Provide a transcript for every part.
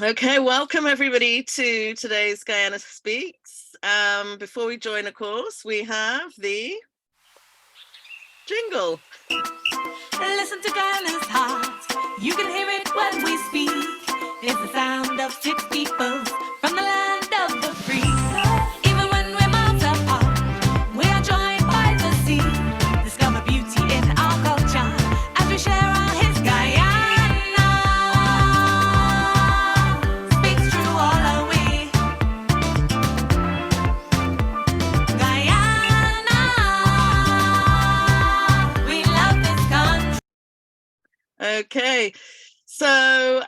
Okay, welcome everybody to today's Guyana Speaks. Before we join a course, we have the jingle. Listen to Guyana's heart. You can hear it when we speak. It's the sound of six people from the land of the free. Even when we're miles apart, we are joined by the sea. Discover beauty in our culture as we share our history. Guyana speaks true all our way. Guyana, we love this country. Okay, so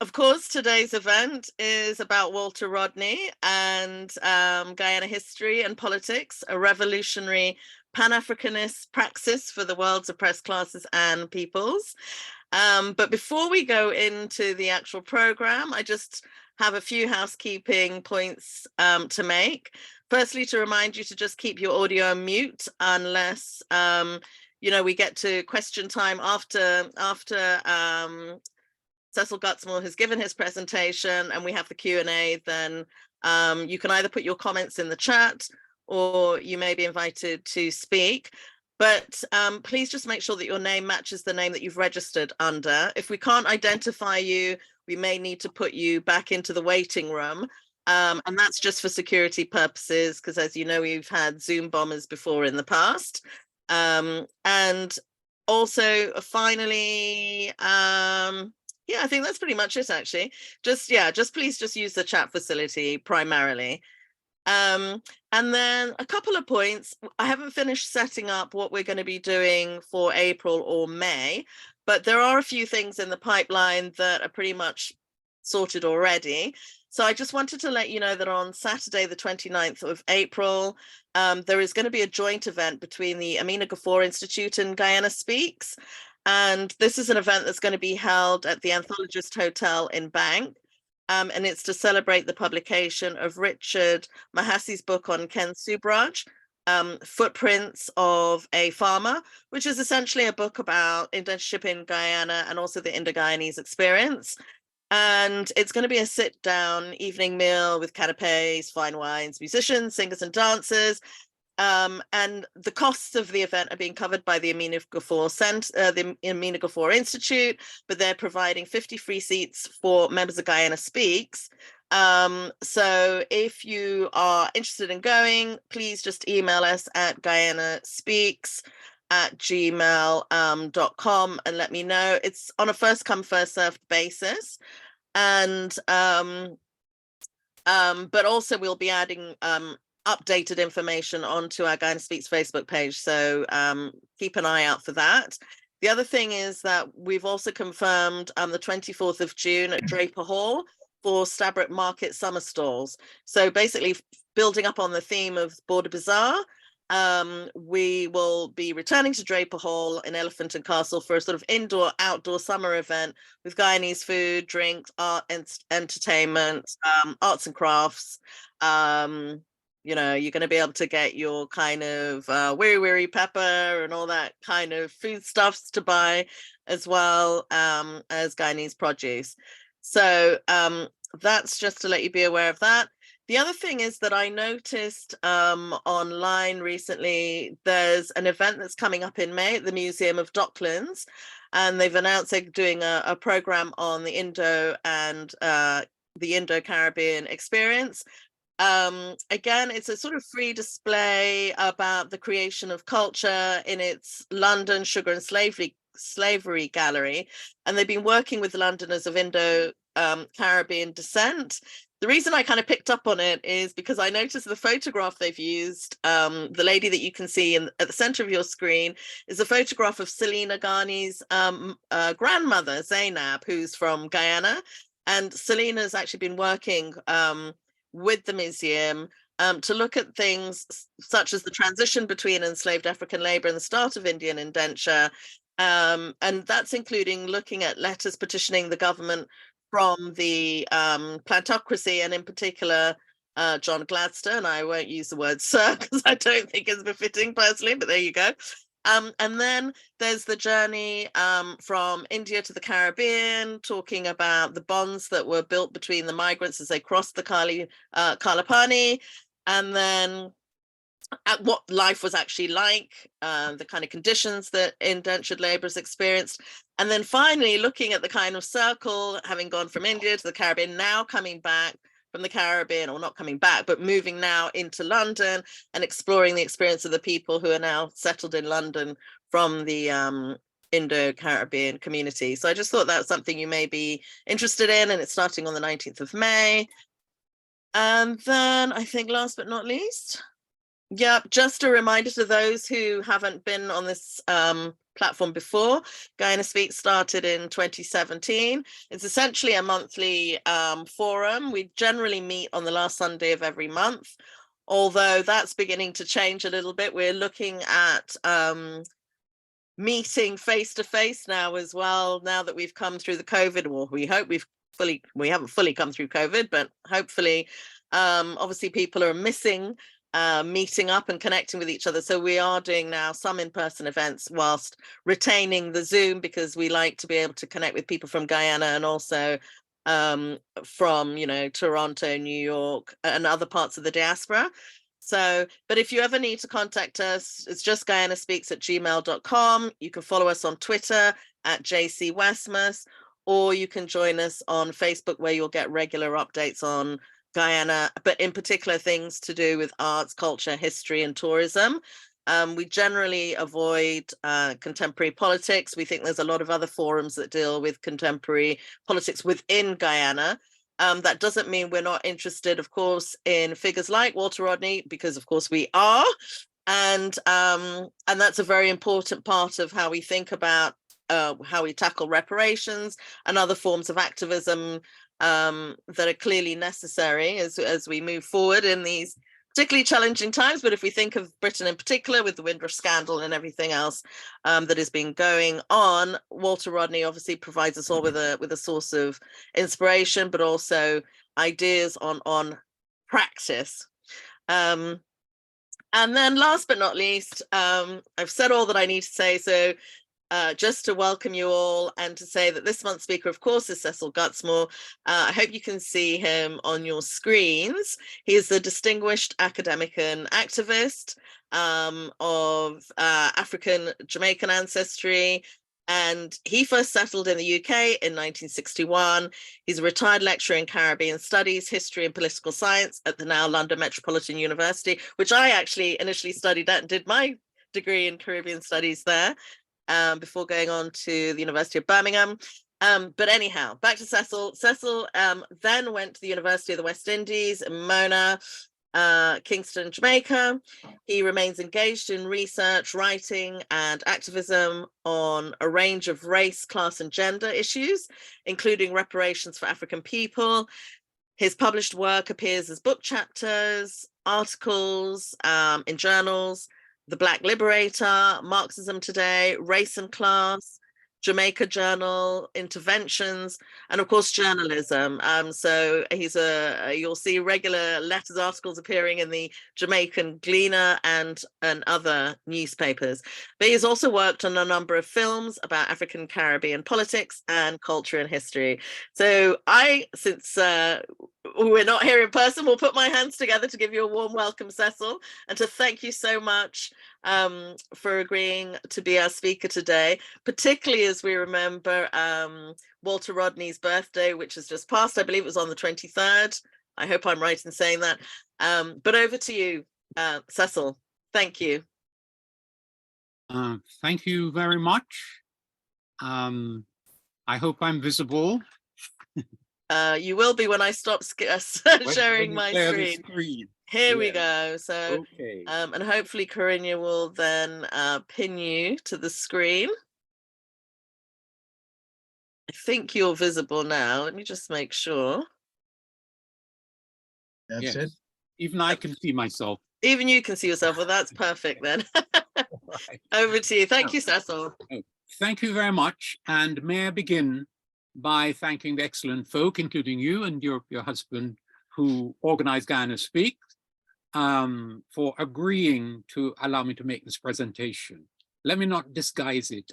of course, today's event is about Walter Rodney and Guyana history and politics, a revolutionary Pan-Africanist praxis for the world's oppressed classes and peoples. But before we go into the actual program, I just have a few housekeeping points to make. Firstly, to remind you to just keep your audio on mute unless we get to question time after Cecil Gutzmore has given his presentation and we have the Q&A. Then you can either put your comments in the chat or you may be invited to speak. But please just make sure that your name matches the name that you've registered under. If we can't identify you, we may need to put you back into the waiting room. And that's just for security purposes, because as you know, we've had Zoom bombers before in the past. And also, finally, yeah, I think that's pretty much it, actually. Just please just use the chat facility primarily. And then a couple of points. I haven't finished setting up what we're going to be doing for April or May, but there are a few things in the pipeline that are pretty much sorted already. So I just wanted to let you know that on Saturday, the 29th of April, there is going to be a joint event between the Amina Ghafoor Institute and Guyana Speaks. And this is an event that's going to be held at the Anthologist Hotel in Bank. And it's to celebrate the publication of Richard Mahassi's book on Ken Subraj, Footprints of a Farmer, which is essentially a book about indentureship in Guyana and also the Indo-Guyanese experience. And it's going to be a sit-down evening meal with canapes, fine wines, musicians, singers and dancers. And the costs of the event are being covered by the Amina Ghafoor Institute, but they're providing 50 free seats for members of Guyana Speaks. So if you are interested in going, please just email us at guyanaspeaks@gmail.com and let me know. It's on a first come, first served basis. And but also we'll be adding updated information onto our Guyana Speaks Facebook page. So keep an eye out for that. The other thing is that we've also confirmed the 24th of June at Draper Hall for Stabroek Market Summer Stalls. So basically building up on the theme of Border Bazaar, we will be returning to Draper Hall in Elephant and Castle for a sort of indoor-outdoor summer event with Guyanese food, drinks, art and entertainment, arts and crafts. You're going to be able to get your kind of wiri pepper and all that kind of foodstuffs to buy, as well as Guyanese produce. So that's just to let you be aware of that. The other thing is that I noticed online recently, there's an event that's coming up in May at the Museum of Docklands, and they've announced they're doing a program on the Indo and the Indo-Caribbean experience. Again, it's a sort of free display about the creation of culture in its London Sugar and Slavery Gallery, and they've been working with Londoners of Indo-Caribbean descent. The reason I kind of picked up on it is because I noticed the photograph they've used, the lady that you can see at the center of your screen is a photograph of Selina Ghani's grandmother, Zainab, who's from Guyana. And Selina's actually been working with the museum to look at things such as the transition between enslaved African labor and the start of Indian indenture. And that's including looking at letters petitioning the government from the plantocracy, and in particular, John Gladstone. I won't use the word sir because I don't think it's befitting personally, but there you go. And then there's the journey from India to the Caribbean, talking about the bonds that were built between the migrants as they crossed the Kalapani, and then at what life was actually like, the kind of conditions that indentured laborers experienced. And then finally looking at the kind of circle, having gone from India to the Caribbean, now coming back from the Caribbean, or not coming back, but moving now into London and exploring the experience of the people who are now settled in London from the Indo-Caribbean community. So I just thought that was something you may be interested in, and it's starting on the 19th of May. And then I think last but not least, yeah, just a reminder to those who haven't been on this platform before, Guyana Speaks started in 2017. It's essentially a monthly forum. We generally meet on the last Sunday of every month, although that's beginning to change a little bit. We're looking at meeting face-to-face now as well, now that we've come through the COVID, or we hope we haven't fully come through COVID, but hopefully, obviously people are missing meeting up and connecting with each other. So we are doing now some in-person events whilst retaining the Zoom, because we like to be able to connect with people from Guyana and also from, you know, Toronto, New York, and other parts of the diaspora. So, but if you ever need to contact us, it's just guyanaspeaks@gmail.com. You can follow us on Twitter @JCWestmus, or you can join us on Facebook, where you'll get regular updates on Guyana, but in particular things to do with arts, culture, history, and tourism. We generally avoid contemporary politics. We think there's a lot of other forums that deal with contemporary politics within Guyana. That doesn't mean we're not interested, of course, in figures like Walter Rodney, because of course we are. And that's a very important part of how we think about how we tackle reparations and other forms of activism that are clearly necessary as we move forward in these particularly challenging times. But if we think of Britain in particular, with the Windrush scandal and everything else that has been going on, Walter Rodney obviously provides us all with a source of inspiration, but also ideas on practice. And then last but not least, I've said all that I need to say, so just to welcome you all and to say that this month's speaker, of course, is Cecil Gutzmore. I hope you can see him on your screens. He is the distinguished academic and activist of Afrikan-Jamaican ancestry, and he first settled in the UK in 1961. He's a retired lecturer in Caribbean Studies, History and Political Science at the now London Metropolitan University, which I actually initially studied at and did my degree in Caribbean Studies there. Before going on to the University of Birmingham. But anyhow, back to Cecil. Cecil then went to the University of the West Indies in Mona, Kingston, Jamaica. He remains engaged in research, writing, and activism on a range of race, class, and gender issues, including reparations for African people. His published work appears as book chapters, articles in journals, the Black Liberator, Marxism Today, Race and Class, Jamaica Journal, Interventions, and of course journalism. So he's you'll see regular letters, articles appearing in the Jamaican Gleaner and other newspapers. But he's also worked on a number of films about African-Caribbean politics and culture and history. So since we're not here in person, will put my hands together to give you a warm welcome, Cecil, and to thank you so much for agreeing to be our speaker today, particularly as we remember Walter Rodney's birthday, which has just passed. I believe it was on the 23rd. I hope I'm right in saying that. But over to you, Cecil. Thank you. Thank you very much. I hope I'm visible. You will be when I stop sharing my screen. Here we go. So, okay. And hopefully Corinna will then pin you to the screen. I think you're visible now. Let me just make sure. That's it. Even I can see myself. Even you can see yourself. Well, that's perfect then. Right. Over to you. Thank you, Cecil. Oh, thank you very much. And may I begin by thanking the excellent folk, including you and your husband, who organized Guyana Speaks, for agreeing to allow me to make this presentation. let me not disguise it.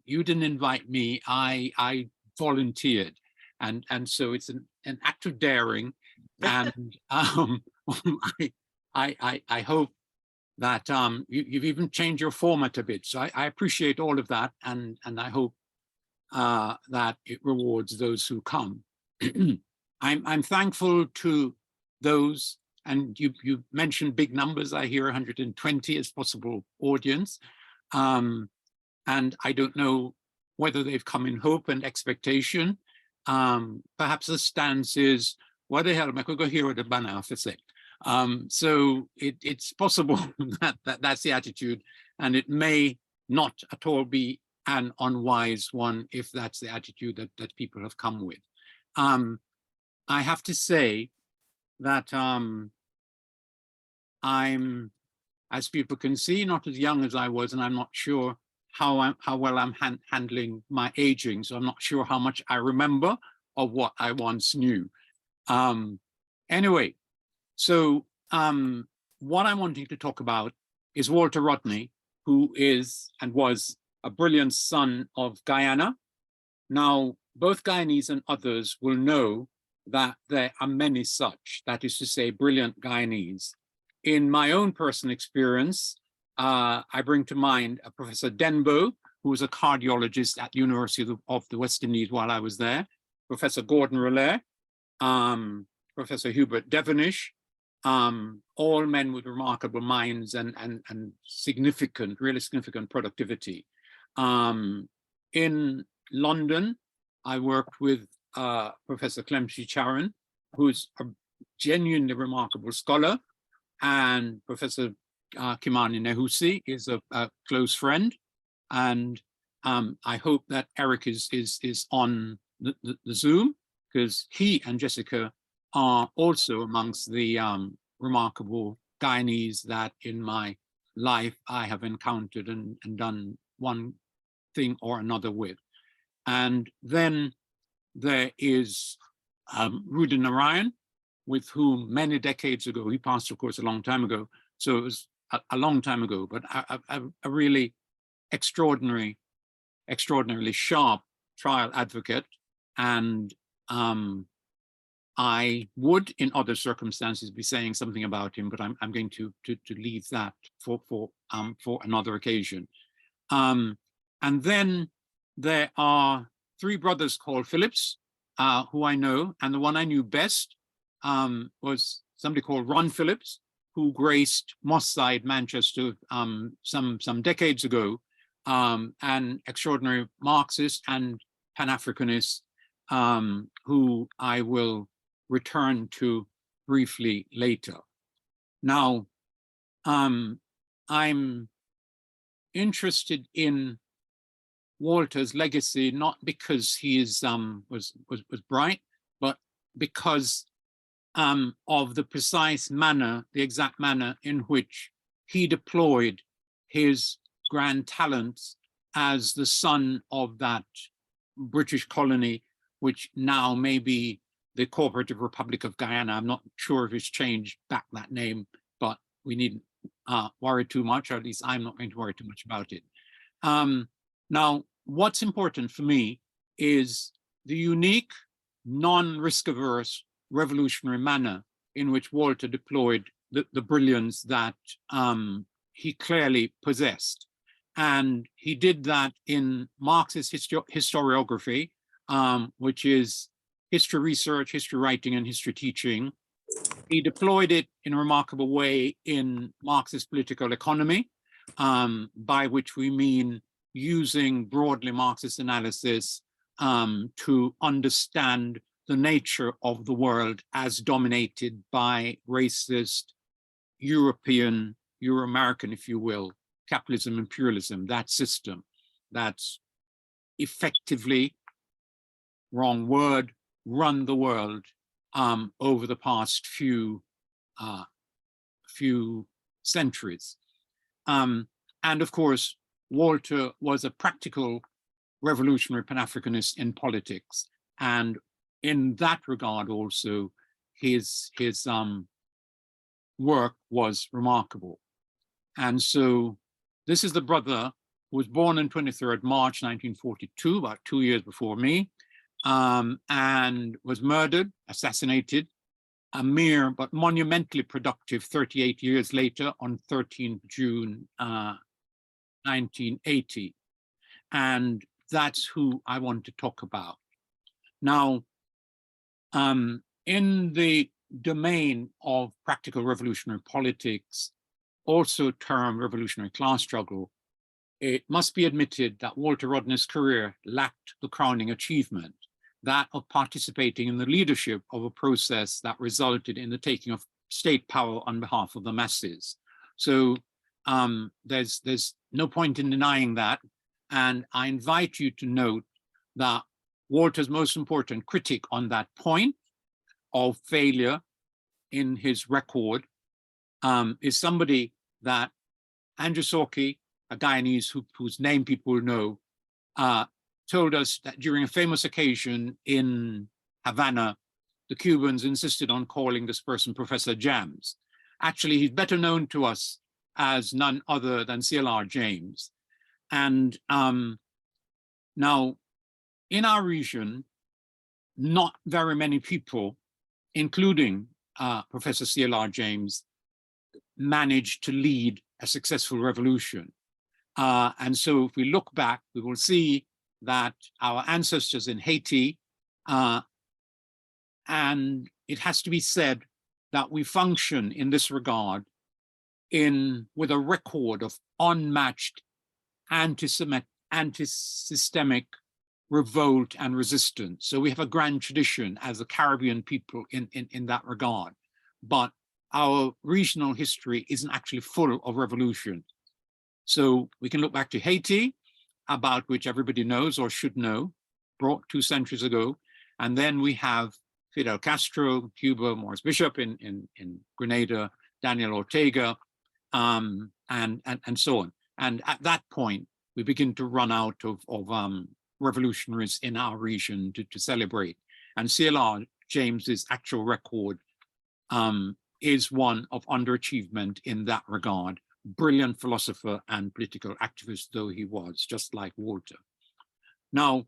You didn't invite me. I volunteered, and so it's an act of daring, and I hope that you've even changed your format a bit. So I appreciate all of that, and I hope that it rewards those who come. I'm thankful to those, and you mentioned big numbers. I hear 120 as possible audience, and I don't know whether they've come in hope and expectation. Perhaps the stance is, what the hell, I could go here with a banner for say. So it's possible that that's the attitude, and it may not at all be an unwise one if that's the attitude that people have come with. I have to say that I'm, as people can see, not as young as I was, and I'm not sure how well I'm handling my aging. So I'm not sure how much I remember of what I once knew. Anyway, so what I'm wanting to talk about is Walter Rodney, who is and was a brilliant son of Guyana. Now, both Guyanese and others will know that there are many such, that is to say, brilliant Guyanese. In my own personal experience, I bring to mind Professor Denbo, who was a cardiologist at the University of the West Indies while I was there, Professor Gordon Roulette, Professor Hubert Devonish, all men with remarkable minds and significant, really significant productivity. In London, I worked with Professor Clemcy Charon, who's a genuinely remarkable scholar, and Professor Kimani Nehusi is a close friend, and I hope that Eric is on the Zoom, because he and Jessica are also amongst the remarkable Guyanese that in my life I have encountered and done one thing or another with. And then there is Rudin Narayan, with whom many decades ago, he passed, of course, a long time ago, so it was a long time ago, but a really extraordinarily sharp trial advocate. And I would, in other circumstances, be saying something about him, but I'm going to leave that for another occasion. And then there are three brothers called Phillips, who I know, and the one I knew best was somebody called Ron Phillips, who graced Moss Side, Manchester, some decades ago, an extraordinary Marxist and Pan-Africanist, who I will return to briefly later. Now, I'm interested in Walter's legacy, not because he is was bright, but because of the precise manner, the exact manner in which he deployed his grand talents as the son of that British colony, which now may be the Cooperative Republic of Guyana. I'm not sure if it's changed back that name, but we needn't worry too much, or at least I'm not going to worry too much about it. Now, what's important for me is the unique, non-risk averse revolutionary manner in which Walter deployed the brilliance that he clearly possessed. And he did that in Marxist historiography, which is history research, history writing, and history teaching. He deployed it in a remarkable way in Marxist political economy, by which we mean using broadly Marxist analysis to understand the nature of the world as dominated by racist European, Euro-American, if you will, capitalism, imperialism, that system that's effectively, wrong word, run the world over the past few centuries. And of course, Walter was a practical revolutionary Pan-Africanist in politics. And in that regard also, his work was remarkable. And so this is the brother who was born on 23rd March 1942, about 2 years before me, and was murdered, assassinated, a mere but monumentally productive 38 years later on 13th June 1980. And that's who I want to talk about. Now, in the domain of practical revolutionary politics, also termed revolutionary class struggle, it must be admitted that Walter Rodney's career lacked the crowning achievement, that of participating in the leadership of a process that resulted in the taking of state power on behalf of the masses. So there's no point in denying that. And I invite you to note that Walter's most important critic on that point of failure in his record is somebody that Andrew Sorky, a Guyanese whose name people know, told us that during a famous occasion in Havana, the Cubans insisted on calling this person Professor Jams. Actually, he's better known to us as none other than CLR James. And now, in our region, not very many people, including Professor CLR James, managed to lead a successful revolution. And so if we look back, we will see that our ancestors in Haiti, and it has to be said that we function in this regard with a record of unmatched anti-systemic revolt and resistance. So we have a grand tradition as a Caribbean people in that regard. But our regional history isn't actually full of revolution. So we can look back to Haiti, about which everybody knows or should know, brought 2 centuries ago. And then we have Fidel Castro, Cuba, Morris Bishop in Grenada, Daniel Ortega, and so on. And at that point, we begin to run out of revolutionaries in our region to celebrate. And CLR James's actual record is one of underachievement in that regard. Brilliant philosopher and political activist though he was, just like Walter. Now,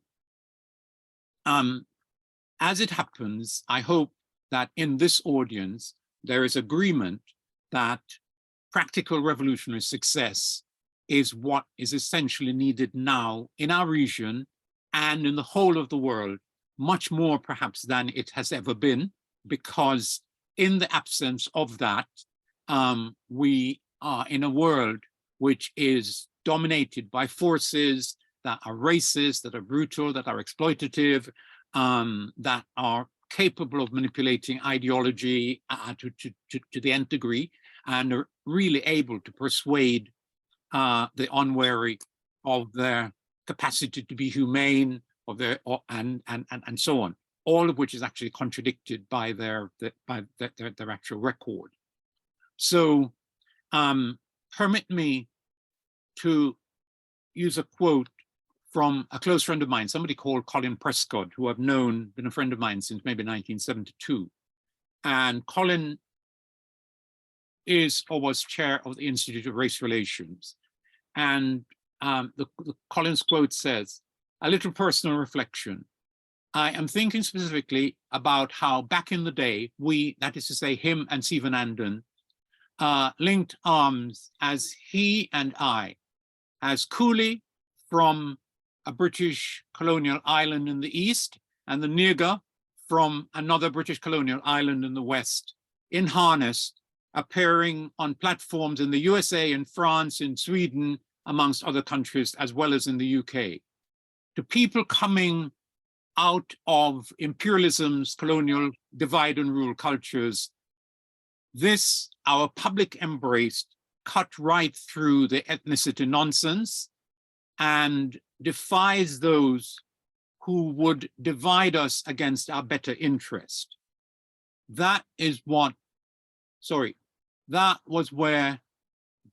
as it happens, I hope that in this audience, there is agreement that practical revolutionary success is what is essentially needed now in our region and in the whole of the world, much more perhaps than it has ever been, because in the absence of that, we are in a world which is dominated by forces that are racist, that are brutal, that are exploitative, that are capable of manipulating ideology to the nth degree, and are really able to persuade the unwary of their capacity to be humane, of their and so on. All of which is actually contradicted by their actual record. So permit me to use a quote from a close friend of mine, somebody called Colin Prescott, who I've known, been a friend of mine since maybe 1972. And Colin is or was chair of the Institute of Race Relations. And Colin's quote says, "A little personal reflection. I am thinking specifically about how back in the day, we, that is to say him and Sivanandan, linked arms as he and I, as Cooley from a British colonial island in the east, and the Nigger from another British colonial island in the west, in harness, appearing on platforms in the USA, in France, in Sweden, amongst other countries, as well as in the UK. To people coming out of imperialism's colonial divide and rule cultures, this, our public embrace, cut right through the ethnicity nonsense and defies those who would divide us against our better interest. That is what, that was where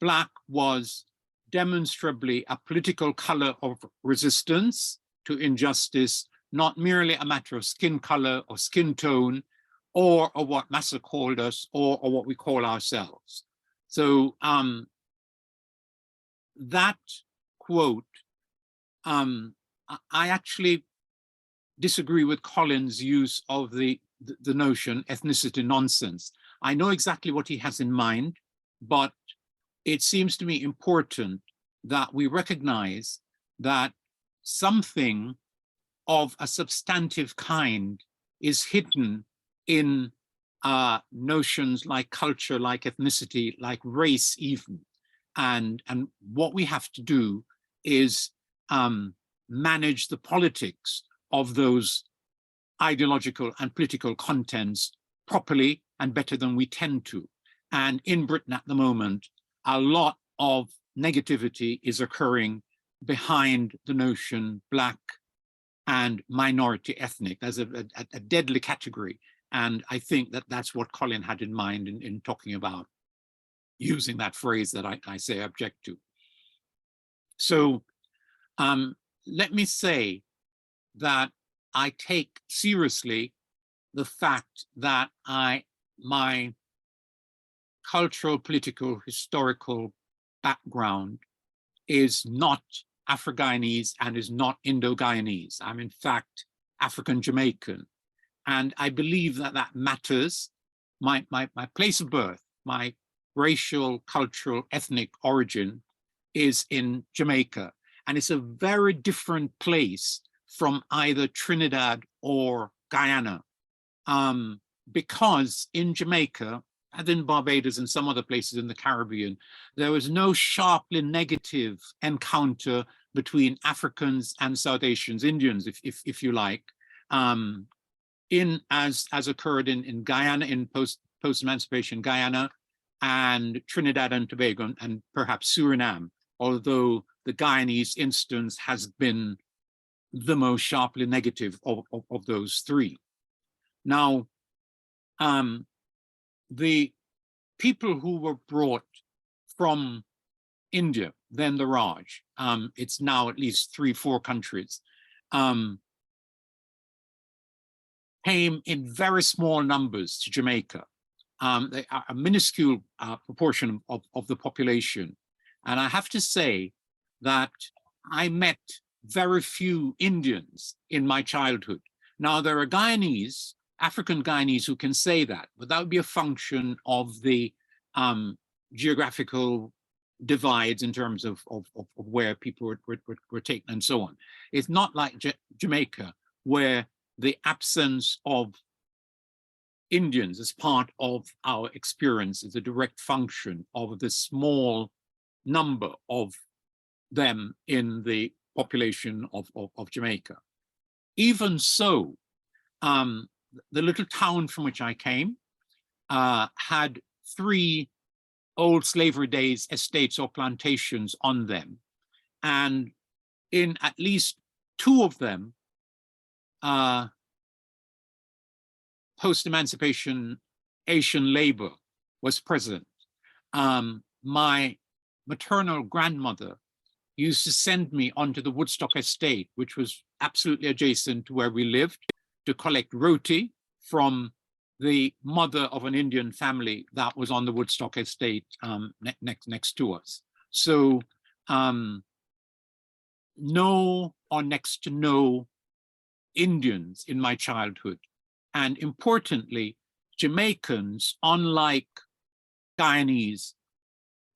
Black was demonstrably a political color of resistance to injustice, not merely a matter of skin color or skin tone, or what Massa called us, or what we call ourselves. So that quote, I actually disagree with Colin's use of the notion ethnicity nonsense. I know exactly what he has in mind, but it seems to me important that we recognize that something of a substantive kind is hidden in notions like culture, like ethnicity, like race even. And what we have to do is manage the politics of those ideological and political contents properly and better than we tend to. And in Britain at the moment, a lot of negativity is occurring behind the notion Black and minority ethnic as a deadly category. And I think that that's what Colin had in mind in talking about using that phrase that I say object to. So let me say that I take seriously the fact that my cultural, political, historical background is not Afro-Guyanese and is not Indo-Guyanese. I'm in fact Afrikan-Jamaican. And I believe that that matters. My place of birth, my racial, cultural, ethnic origin is in Jamaica. And it's a very different place from either Trinidad or Guyana. Because in Jamaica, and in Barbados and some other places in the Caribbean, there was no sharply negative encounter between Africans and South Asians, Indians, if you like, as occurred in Guyana, in post-emancipation Guyana, and Trinidad and Tobago, and perhaps Suriname, although the Guyanese instance has been the most sharply negative of those three. Now, the people who were brought from India, then the Raj, it's now at least 3-4 countries, came in very small numbers to Jamaica. They are a minuscule proportion of the population. And I have to say that I met very few Indians in my childhood. Now, there are Guyanese, African Guyanese who can say that, but that would be a function of the geographical divides in terms of where people were taken and so on. It's not like Jamaica, where the absence of Indians as part of our experience is a direct function of the small number of them in the population of Jamaica. Even so, the little town from which I came had 3 old slavery days estates or plantations on them. And in at least 2 of them, post-emancipation Asian labor was present. My maternal grandmother used to send me onto the Woodstock estate, which was absolutely adjacent to where we lived, to collect roti from the mother of an Indian family that was on the Woodstock estate next to us. So no or next to no Indians in my childhood. And importantly, Jamaicans, unlike Guyanese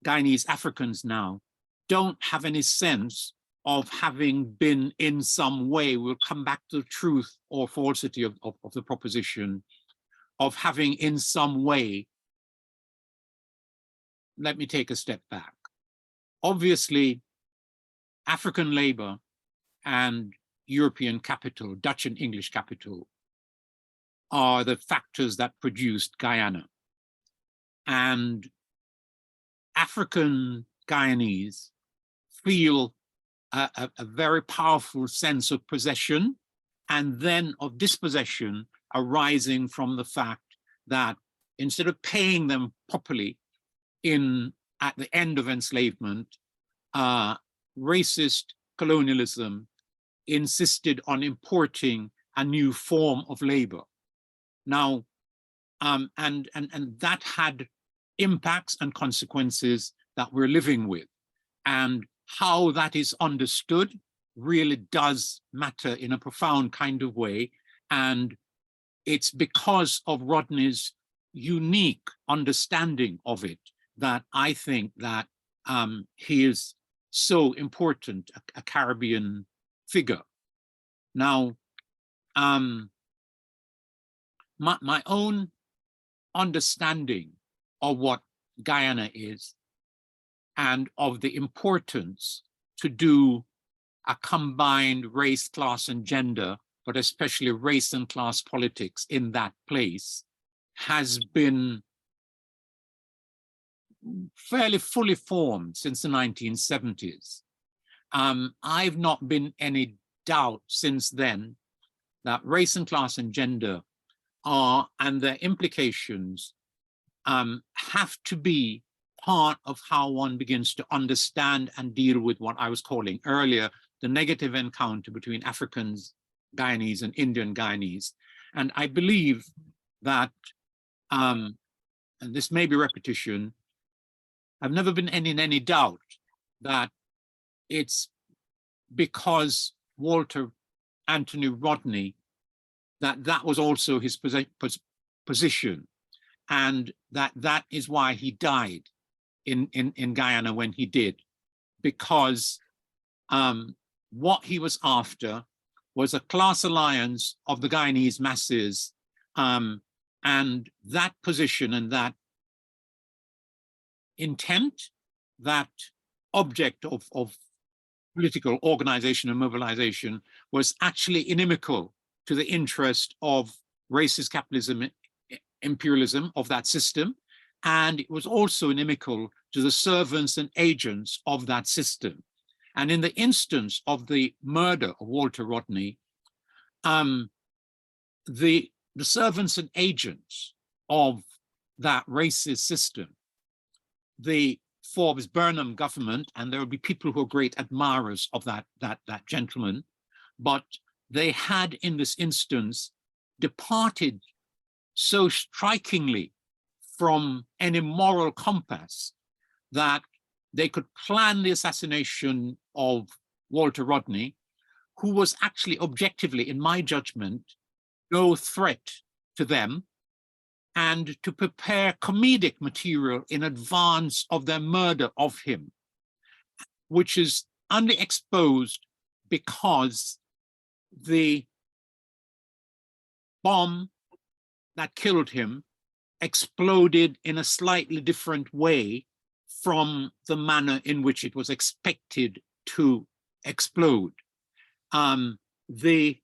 Africans now, don't have any sense of having been in some way, we'll come back to the truth or falsity of the proposition, of having in some way, let me take a step back. Obviously, African labor and European capital, Dutch and English capital, are the factors that produced Guyana. And African Guyanese feel a very powerful sense of possession and then of dispossession arising from the fact that instead of paying them properly at the end of enslavement, racist colonialism insisted on importing a new form of labor. Now, and that had impacts and consequences that we're living with. And how that is understood really does matter in a profound kind of way. And it's because of Rodney's unique understanding of it that I think that he is so important, a Caribbean figure. Now, my own understanding of what Guyana is and of the importance to do a combined race, class, and gender, but especially race and class politics in that place, has been fairly fully formed since the 1970s. I've not been any doubt since then that race and class and gender are, and their implications have to be part of how one begins to understand and deal with what I was calling earlier the negative encounter between Africans, Guyanese, and Indian Guyanese. And I believe that, and this may be repetition, I've never been in any doubt that it's because Walter Anthony Rodney that was also his position, and that is why he died in Guyana when he did, because what he was after was a class alliance of the Guyanese masses, and that position and that intent, that object of political organization and mobilization was actually inimical to the interest of racist capitalism, imperialism of that system, and it was also inimical to the servants and agents of that system. And in the instance of the murder of Walter Rodney, the servants and agents of that racist system, the Forbes Burnham government, and there will be people who are great admirers of that gentleman, but they had in this instance departed so strikingly from any moral compass that they could plan the assassination of Walter Rodney, who was actually objectively, in my judgment, no threat to them, and to prepare comedic material in advance of their murder of him, which is underexposed because the bomb that killed him exploded in a slightly different way from the manner in which it was expected to explode. The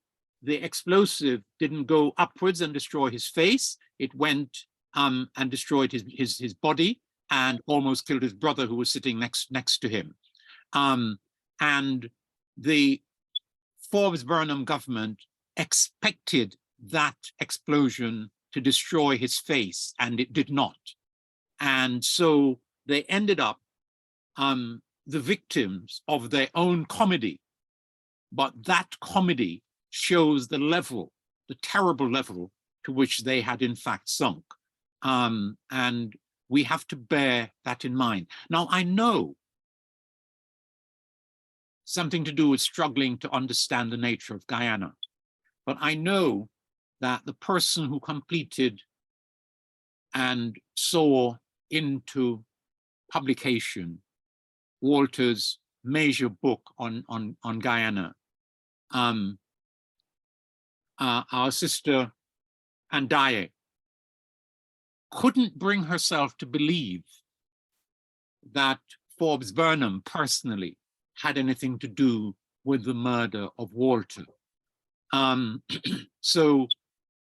explosive didn't go upwards and destroy his face. It went and destroyed his body and almost killed his brother who was sitting next to him. And the Forbes Burnham government expected that explosion to destroy his face, and it did not. And so they ended up the victims of their own comedy. But that comedy shows the level, the terrible level to which they had in fact sunk. And we have to bear that in mind. Now, I know something to do with struggling to understand the nature of Guyana, but I know that the person who completed and saw into publication Walter's major book on Guyana, our sister Andaye, couldn't bring herself to believe that Forbes Burnham personally had anything to do with the murder of Walter. So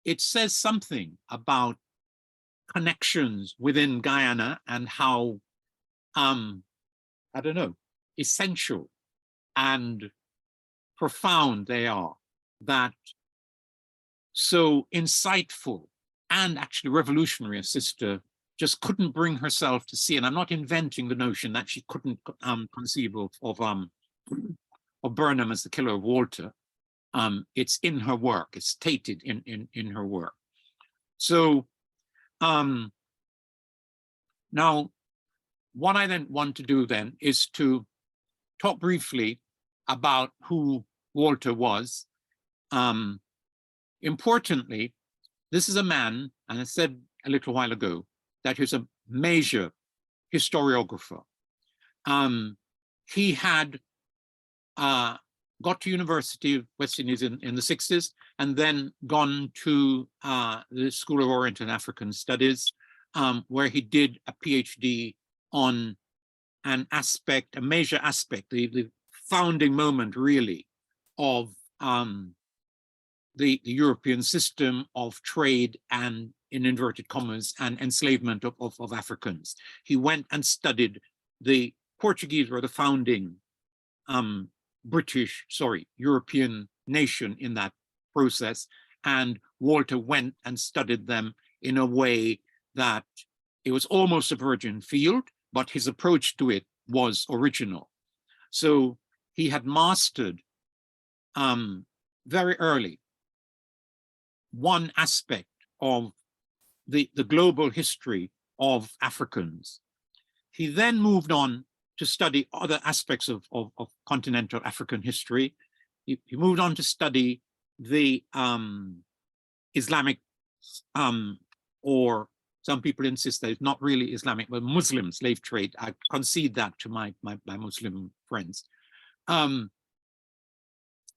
it says something about connections within Guyana and how, I don't know, essential and profound they are, that so insightful and actually revolutionary a sister just couldn't bring herself to see. And I'm not inventing the notion that she couldn't conceive of Burnham as the killer of Walter. It's in her work, it's stated in her work. So now, what I then want to do then is to talk briefly about who Walter was. Importantly, this is a man, and I said a little while ago, that he's a major historiographer. He had got to University of West Indies in the 60s, and then gone to the School of Orient and African Studies, where he did a PhD on an aspect, a major aspect, the founding moment really of the European system of trade and, in inverted commas, and enslavement of Africans. He went and studied the Portuguese were the founding European nation in that process, and Walter went and studied them in a way that it was almost a virgin field, but his approach to it was original. So he had mastered very early one aspect of the global history of Africans. He then moved on to study other aspects of continental African history. He moved on to study the Islamic, or some people insist that it's not really Islamic, but Muslim slave trade. I concede that to my Muslim friends.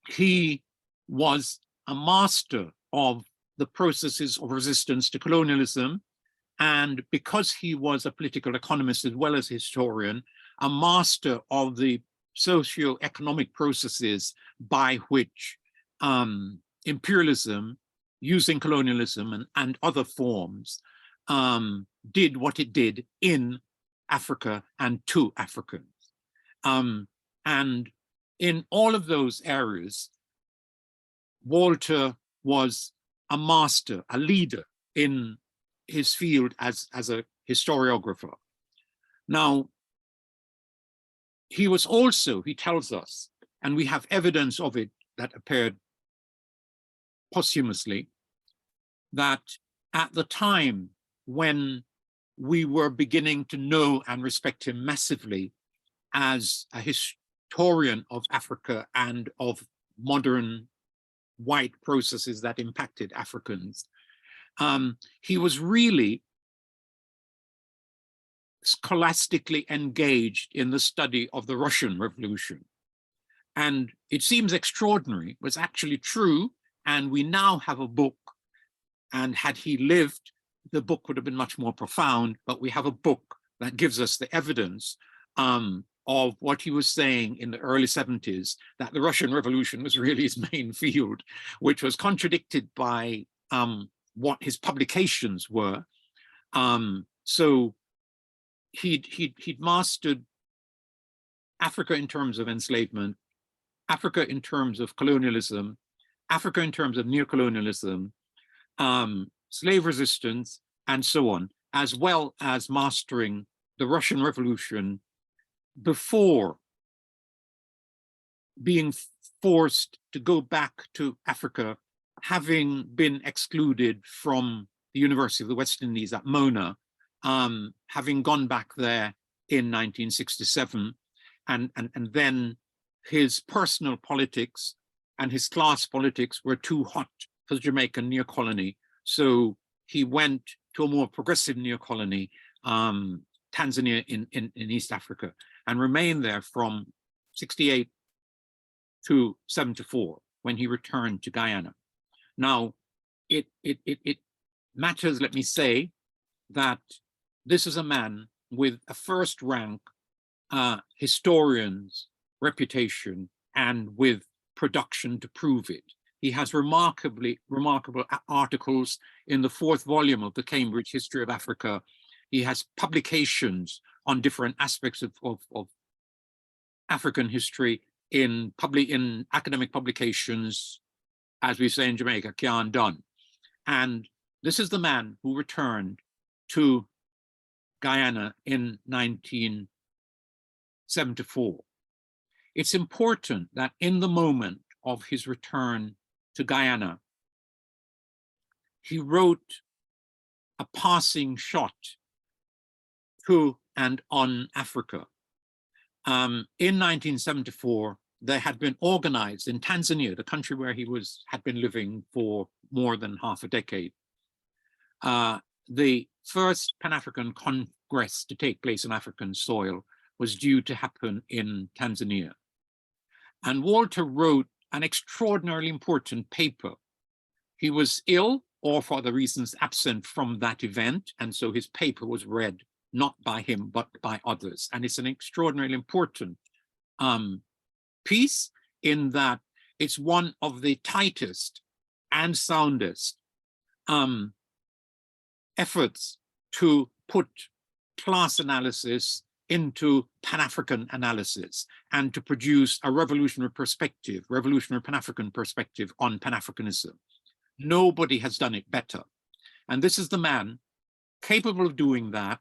He was a master of the processes of resistance to colonialism, and because he was a political economist as well as a historian, a master of the socio-economic processes by which imperialism, using colonialism and other forms, did what it did in Africa and to Africans. And in all of those areas, Walter was a master, a leader in his field as a historiographer. Now, he was also, he tells us, and we have evidence of it that appeared posthumously, that at the time when we were beginning to know and respect him massively as a historian of Africa and of modern white processes that impacted Africans, he was really scholastically engaged in the study of the Russian Revolution. And it seems extraordinary, but it's actually true. And we now have a book, and had he lived, the book would have been much more profound, but we have a book that gives us the evidence of what he was saying in the early 70s, that the Russian Revolution was really his main field, which was contradicted by what his publications were. So he'd mastered Africa in terms of enslavement, Africa in terms of colonialism, Africa in terms of neocolonialism, slave resistance, and so on, as well as mastering the Russian Revolution before being forced to go back to Africa, having been excluded from the University of the West Indies at Mona, having gone back there in 1967, and then his personal politics and his class politics were too hot for the Jamaican neo-colony. So he went to a more progressive neo-colony, Tanzania in East Africa, and remained there from 68 to 74 when he returned to Guyana. Now, it matters, let me say, that this is a man with a first-rank historian's reputation and with production to prove it. He has remarkable articles in the 4th volume of the Cambridge History of Africa. He has publications on different aspects of African history in academic publications, as we say in Jamaica, Kian done. And this is the man who returned to Guyana in 1974. It's important that in the moment of his return to Guyana, he wrote a passing shot to and on Africa, In 1974, there had been organized in Tanzania, the country where he had been living for more than half a decade, the first Pan-African Congress to take place on African soil was due to happen in Tanzania. And Walter wrote an extraordinarily important paper. He was ill or for other reasons absent from that event, and so his paper was read not by him, but by others. And it's an extraordinarily important piece in that it's one of the tightest and soundest efforts to put class analysis into Pan-African analysis and to produce a revolutionary perspective, revolutionary Pan-African perspective on Pan-Africanism. Nobody has done it better. And this is the man capable of doing that,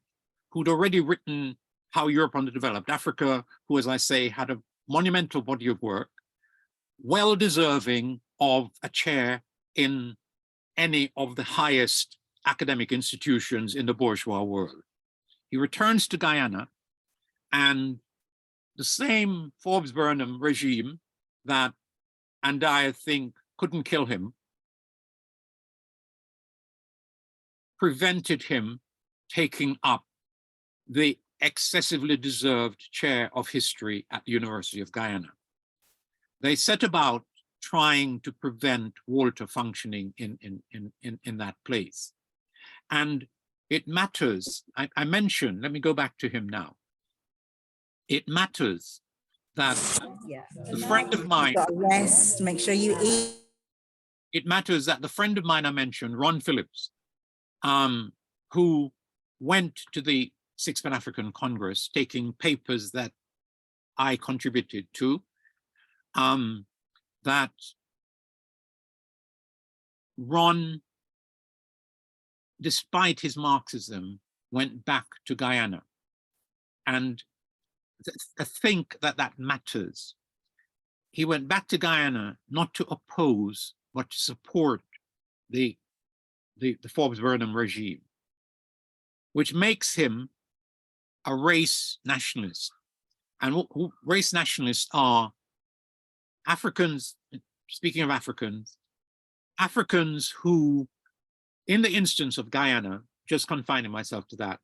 who'd already written How Europe Underdeveloped Africa, who, as I say, had a monumental body of work, well deserving of a chair in any of the highest academic institutions in the bourgeois world. He returns to Guyana, and the same Forbes-Burnham regime that, and I think, couldn't kill him, prevented him taking up the excessively deserved chair of history at the University of Guyana. They set about trying to prevent Walter functioning in that place. And it matters, I mentioned, let me go back to him now. It matters that a friend of mine, rest, make sure you eat. It matters that the friend of mine I mentioned, Ron Phillips, who went to the Sixth Pan-African Congress taking papers that I contributed to, that Ron, despite his Marxism, went back to Guyana. And I think that that matters. He went back to Guyana not to oppose, but to support the Forbes-Burnham regime, which makes him a race nationalist. And what race nationalists are Africans, speaking of Africans, Africans who, in the instance of Guyana, just confining myself to that,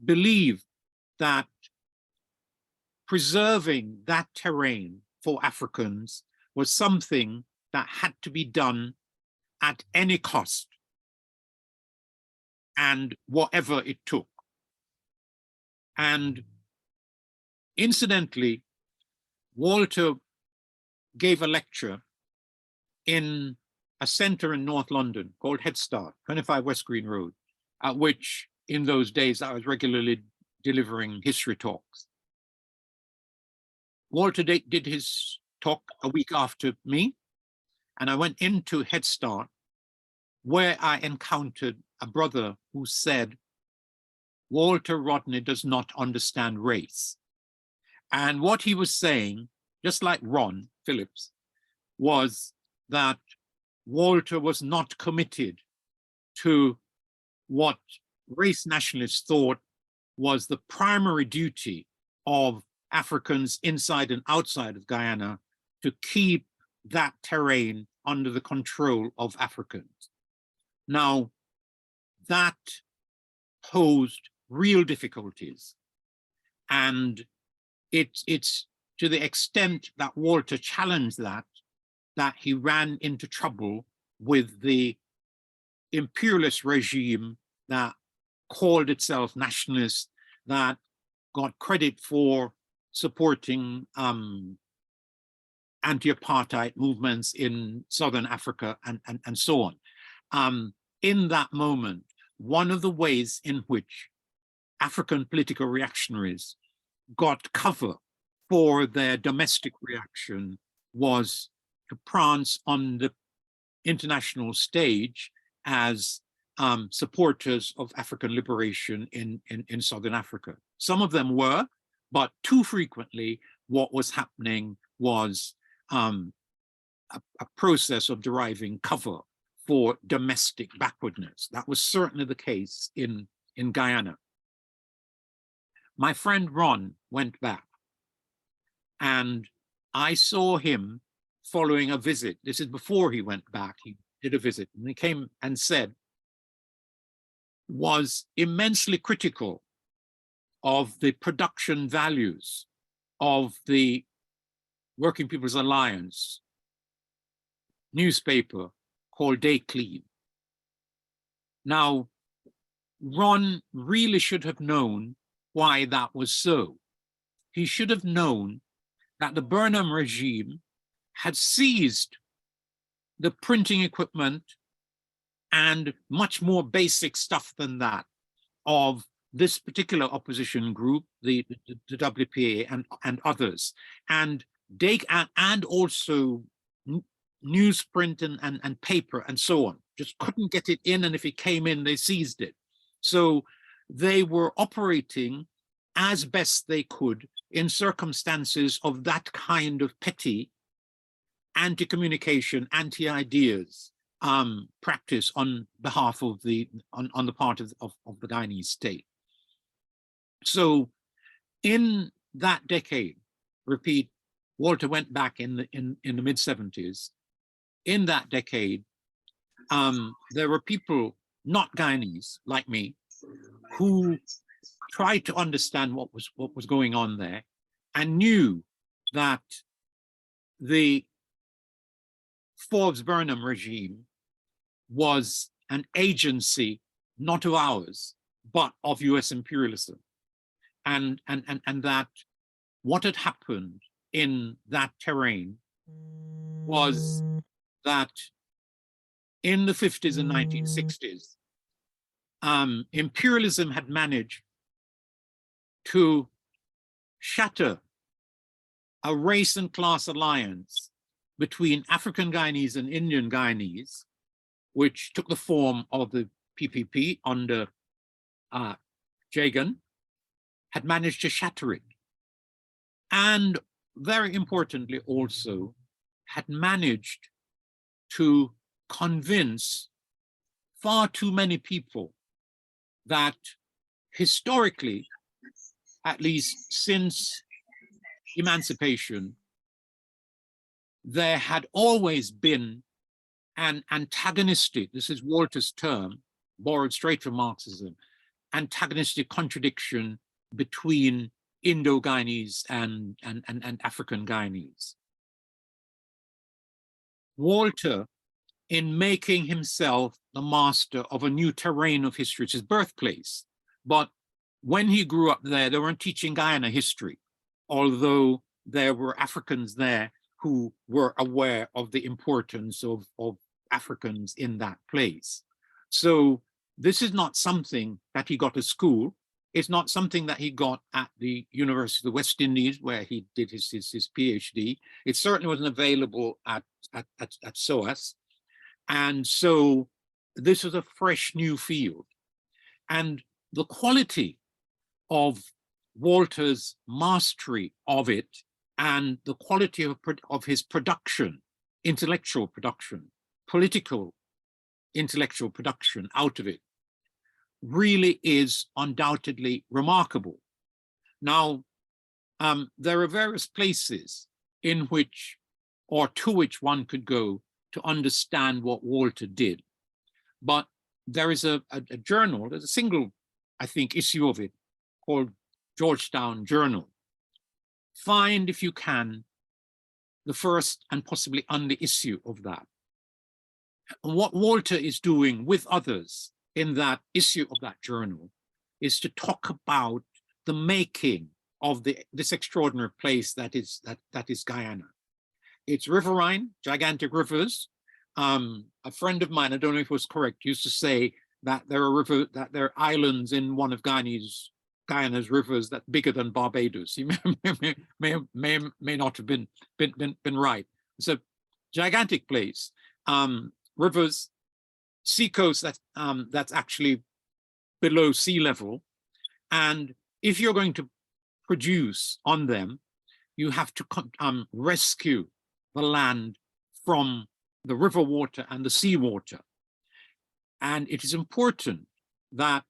believe that preserving that terrain for Africans was something that had to be done at any cost and whatever it took. And incidentally, Walter gave a lecture in a center in North London called Head Start, 25 West Green Road, at which in those days I was regularly delivering history talks. Walter did his talk a week after me, and I went into Head Start, where I encountered a brother who said, Walter Rodney does not understand race. And what he was saying, just like Ron Phillips, was that Walter was not committed to what race nationalists thought was the primary duty of Africans inside and outside of Guyana, to keep that terrain under the control of Africans. Now, that posed real difficulties. And it's to the extent that Walter challenged that he ran into trouble with the imperialist regime that called itself nationalist, that got credit for supporting anti-apartheid movements in Southern Africa and so on. In that moment, one of the ways in which African political reactionaries got cover for their domestic reaction was to prance on the international stage as supporters of African liberation in Southern Africa. Some of them were, but too frequently what was happening was a process of deriving cover for domestic backwardness. That was certainly the case in Guyana. My friend Ron went back, And I saw him following a visit. This is before he went back. He did a visit, and he came and said, was immensely critical of the production values of the Working People's Alliance newspaper called Day Clean. Now, Ron really should have known why that was so. He should have known that the Burnham regime had seized the printing equipment and much more basic stuff than that of this particular opposition group, the WPA and others, and also newsprint and paper and so on. Just couldn't get it in, and if it came in, they seized it. So they were operating as best they could in circumstances of that kind of petty anti-communication, anti-ideas practice on behalf of on the part of the Guyanese state. So in that decade, repeat, Walter went back in the mid-70s. In that decade, there were people, not Guyanese like me, who tried to understand what was going on there and knew that the Forbes Burnham regime was an agency not of ours, but of US imperialism. And that what had happened in that terrain was that in the 50s and 1960s, imperialism had managed to shatter a race and class alliance between African Guyanese and Indian Guyanese, which took the form of the PPP under Jagan, had managed to shatter it. And very importantly also, had managed to convince far too many people that historically, at least since emancipation, there had always been an antagonistic, this is Walter's term, borrowed straight from Marxism, antagonistic contradiction between Indo-Guyanese and African Guyanese. Walter, in making himself the master of a new terrain of history, it's his birthplace, but when he grew up there, they weren't teaching Guyana history, although there were Africans there who were aware of the importance of Africans in that place. So this is not something that he got at school. It's not something that he got at the University of the West Indies, where he did his PhD. It certainly wasn't available at SOAS. And so this was a fresh new field. And the quality of Walter's mastery of it and the quality of his production, intellectual production, political intellectual production out of it, really is undoubtedly remarkable. Now, there are various places in which, or to which one could go to understand what Walter did. But there is a journal, there's a single, I think, issue of it called Georgetown Journal. Find, if you can, the first and possibly only issue of that. And what Walter is doing with others in that issue of that journal is to talk about the making of this extraordinary place that is Guyana. It's riverine, gigantic rivers. A friend of mine, I don't know if it was correct, used to say that there are islands in one of Guyana's rivers that's bigger than Barbados. He may not have been right. It's a gigantic place. Rivers, seacoast that's actually below sea level. And if you're going to produce on them, you have to rescue the land from the river water and the sea water. And it is important that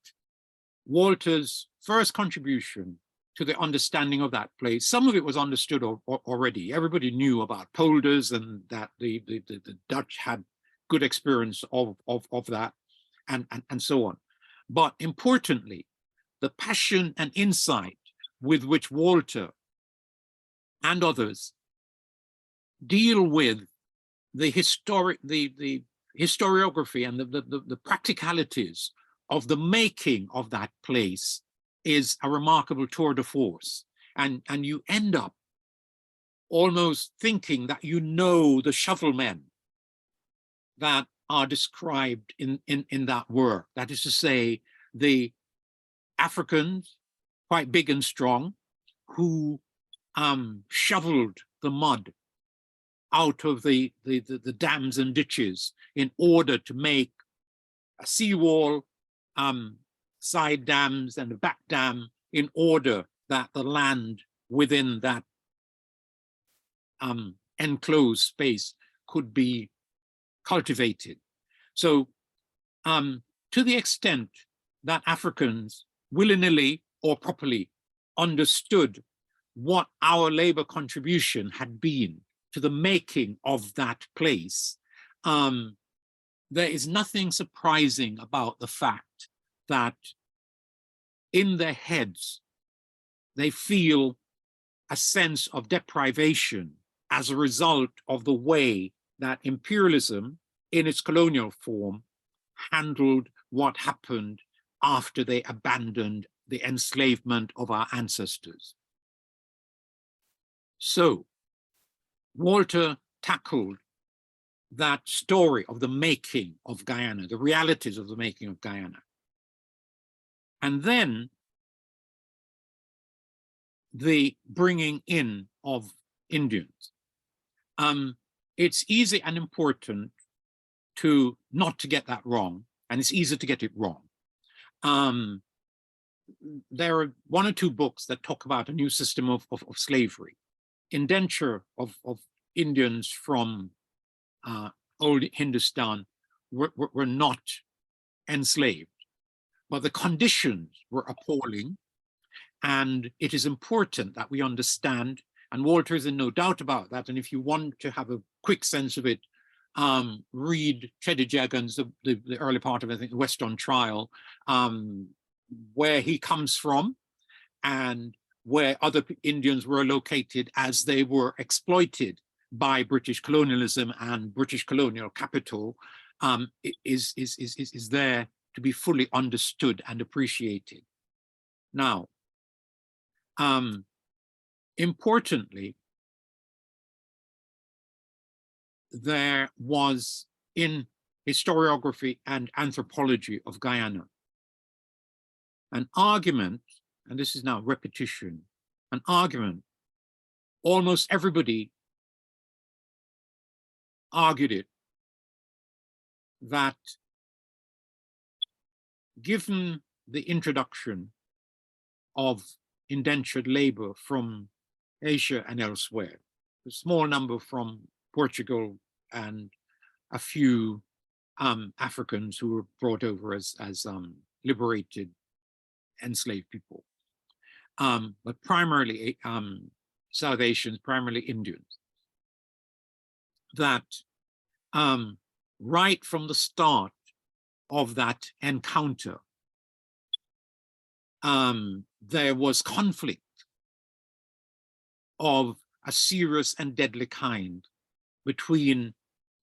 Walter's first contribution to the understanding of that place. Some of it was understood already. Everybody knew about polders and that the Dutch had good experience of that and so on. But importantly, the passion and insight with which Walter and others deal with the historiography and the practicalities of the making of that place is a remarkable tour de force. And you end up almost thinking that you know the shovel men that are described in that work. That is to say, the Africans, quite big and strong, who shoveled the mud out of the dams and ditches in order to make a seawall, side dams and a back dam, in order that the land within that enclosed space could be cultivated. So to the extent that Africans willy-nilly or properly understood what our labor contribution had been to the making of that place, there is nothing surprising about the fact that in their heads, they feel a sense of deprivation as a result of the way that imperialism in its colonial form handled what happened after they abandoned the enslavement of our ancestors. So Walter tackled that story of the making of Guyana, the realities of the making of Guyana. And then the bringing in of Indians. It's easy and important to not to get that wrong, and it's easy to get it wrong. There are one or two books that talk about a new system of slavery. Indenture of Indians from old Hindustan were not enslaved, but the conditions were appalling. And it is important that we understand, and Walter is in no doubt about that. And if you want to have a quick sense of it, read Cheddi Jagan's, the early part of, I think, the West on Trial, where he comes from and where other Indians were located as they were exploited by British colonialism and British colonial capital, is there to be fully understood and appreciated. Now, importantly, there was in historiography and anthropology of Guyana an argument, and this is now repetition, an argument, almost everybody argued it, that given the introduction of indentured labor from Asia and elsewhere, a small number from Portugal and a few Africans who were brought over as liberated enslaved people, but primarily South Asians, primarily Indians, that right from the start of that encounter, there was conflict of a serious and deadly kind between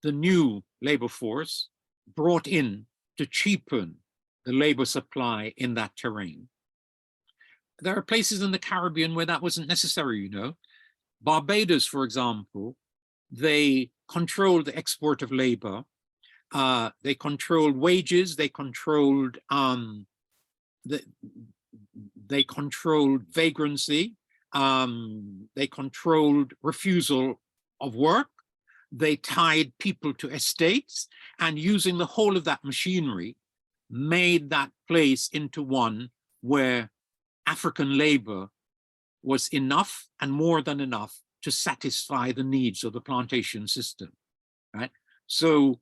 the new labor force brought in to cheapen the labor supply in that terrain. There are places in the Caribbean where that wasn't necessary, you know. Barbados, for example, they controlled the export of labor. They controlled wages. They controlled vagrancy. They controlled refusal of work. They tied people to estates, and using the whole of that machinery, made that place into one where African labor was enough and more than enough to satisfy the needs of the plantation system, right? So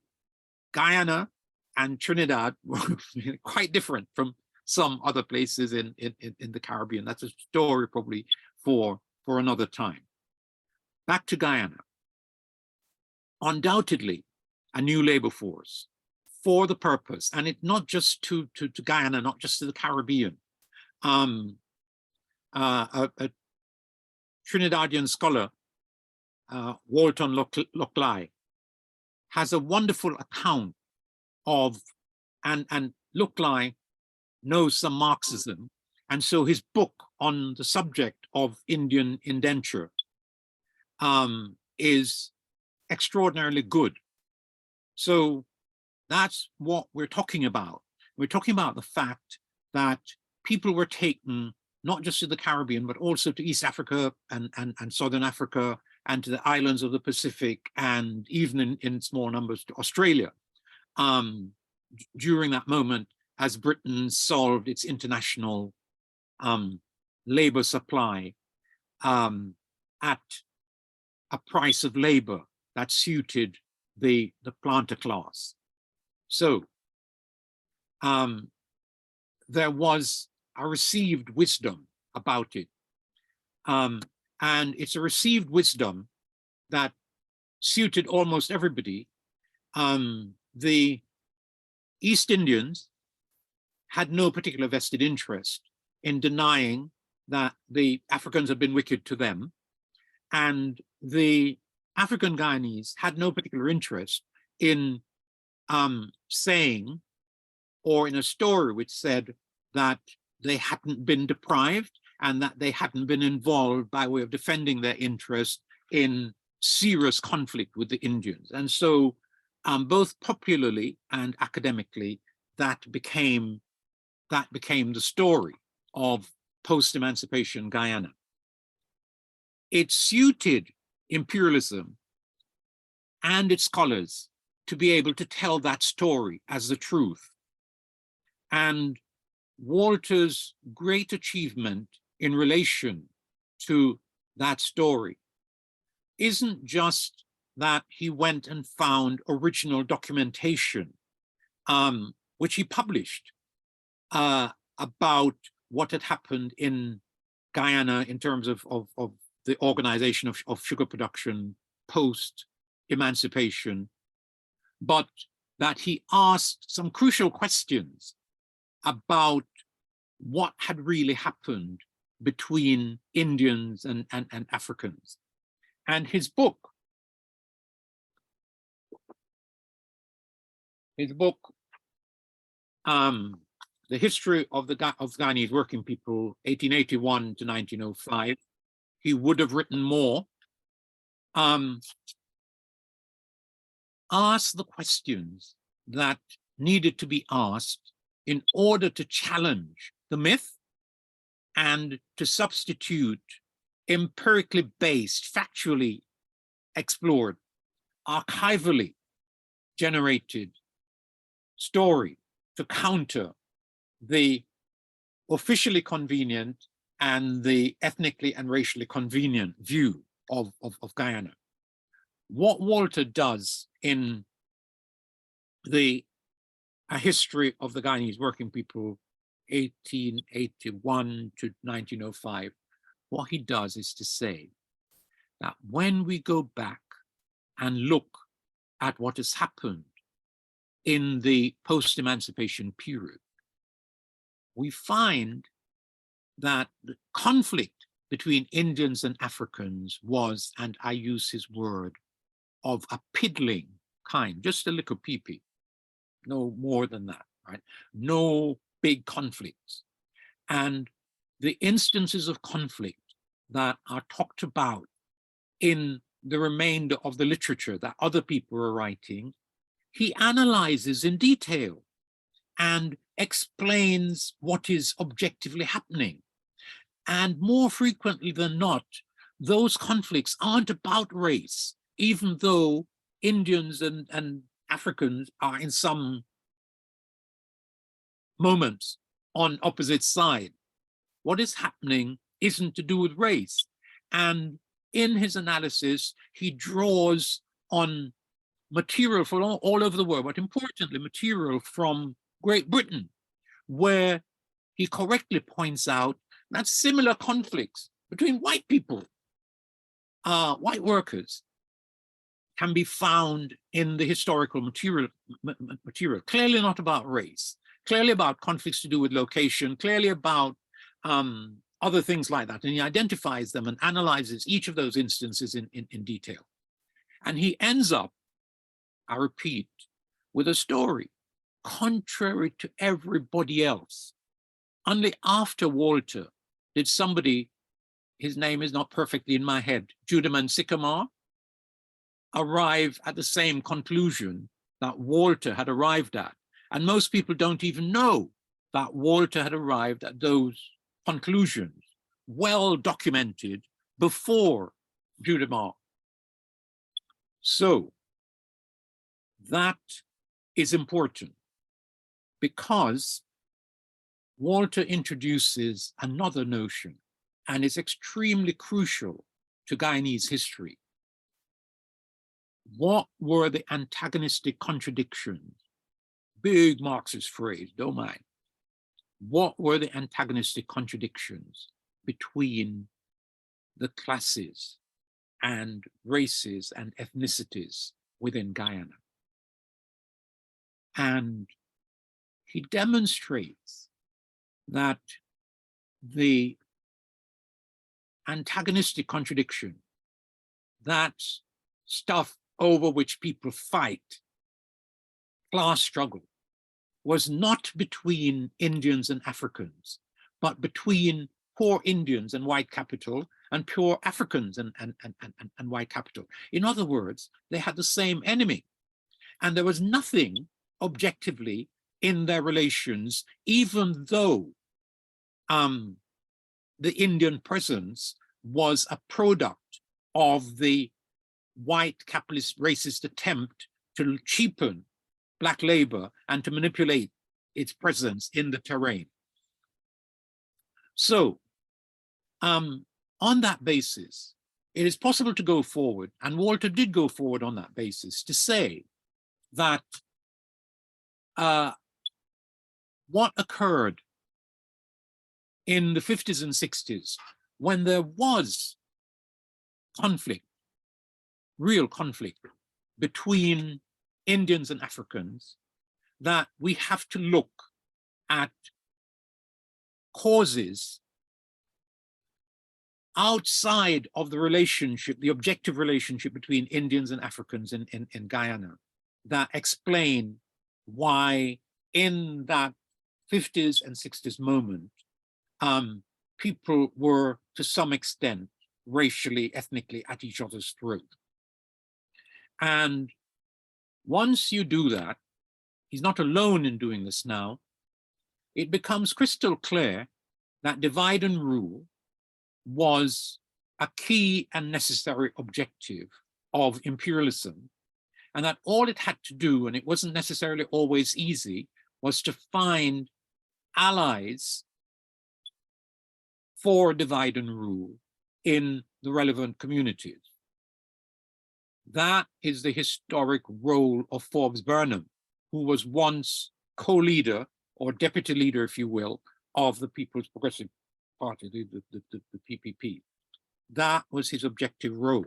Guyana and Trinidad were quite different from some other places in the Caribbean. That's a story probably for another time. Back to Guyana. Undoubtedly, a new labor force for the purpose, and it not just to Guyana, not just to the Caribbean. A Trinidadian scholar, Walter Rodney, has a wonderful account of, and Rodney knows some Marxism, and so his book on the subject of Indian indenture is extraordinarily good. So that's what we're talking about. We're talking about the fact that people were taken not just to the Caribbean, but also to East Africa and Southern Africa and to the islands of the Pacific, and even in small numbers to Australia during that moment, as Britain solved its international labor supply at a price of labor that suited the planter class. So there was a received wisdom about it. And it's a received wisdom that suited almost everybody. The East Indians had no particular vested interest in denying that the Africans had been wicked to them. And the African Guyanese had no particular interest in saying, or in a story which said that they hadn't been deprived and that they hadn't been involved by way of defending their interest in serious conflict with the Indians. And so both popularly and academically, that became the story of post-emancipation Guyana. It suited imperialism and its scholars to be able to tell that story as the truth. And Walter's great achievement in relation to that story isn't just that he went and found original documentation, which he published about what had happened in Guyana in terms of the organization of sugar production post-emancipation, but that he asked some crucial questions about what had really happened between Indians and Africans. And his book, The History of Guyanese Working People, 1881 to 1905, he would have written more, asked the questions that needed to be asked in order to challenge the myth and to substitute empirically based, factually explored, archivally generated story to counter the officially convenient and the ethnically and racially convenient view of Guyana. What Walter does in A History of the Guyanese Working People, 1881 to 1905, what he does is to say that when we go back and look at what has happened in the post-emancipation period, we find that the conflict between Indians and Africans was, and I use his word, of a piddling kind, just a little pee-pee, no more than that, right? No big conflicts. And the instances of conflict that are talked about in the remainder of the literature that other people are writing, he analyzes in detail and explains what is objectively happening. And more frequently than not, those conflicts aren't about race, even though Indians and Africans are in some moments on opposite sides. What is happening isn't to do with race. And in his analysis, he draws on material from all over the world, but importantly, material from Great Britain, where he correctly points out that similar conflicts between white people, white workers, can be found in the historical material, clearly not about race, clearly about conflicts to do with location, clearly about other things like that. And he identifies them and analyzes each of those instances in detail. And he ends up, I repeat, with a story contrary to everybody else. Only after Walter did somebody, his name is not perfectly in my head, Judeman Sycamore, arrive at the same conclusion that Walter had arrived at. And most people don't even know that Walter had arrived at those conclusions, well documented before Judeman. So that is important because Walter introduces another notion and is extremely crucial to Guyanese history. What were the antagonistic contradictions? Big Marxist phrase, don't mind. What were the antagonistic contradictions between the classes and races and ethnicities within Guyana? And he demonstrates that the antagonistic contradiction, that stuff over which people fight, class struggle, was not between Indians and Africans, but between poor Indians and white capital and poor Africans and white capital. In other words, they had the same enemy. And there was nothing objectively in their relations, even though the Indian presence was a product of the white capitalist racist attempt to cheapen Black labor and to manipulate its presence in the terrain. So on that basis, it is possible to go forward, and Walter did go forward on that basis, to say that what occurred in the 50s and 60s, when there was conflict, real conflict between Indians and Africans, that we have to look at causes outside of the relationship, the objective relationship between Indians and Africans in Guyana, that explain why in that 50s and 60s moment, people were to some extent racially, ethnically at each other's throat. And once you do that, he's not alone in doing this now, it becomes crystal clear that divide and rule was a key and necessary objective of imperialism, and that all it had to do, and it wasn't necessarily always easy, was to find allies for divide and rule in the relevant communities. That is the historic role of Forbes Burnham, who was once co-leader or deputy leader, if you will, of the People's Progressive Party, the PPP. That was his objective role.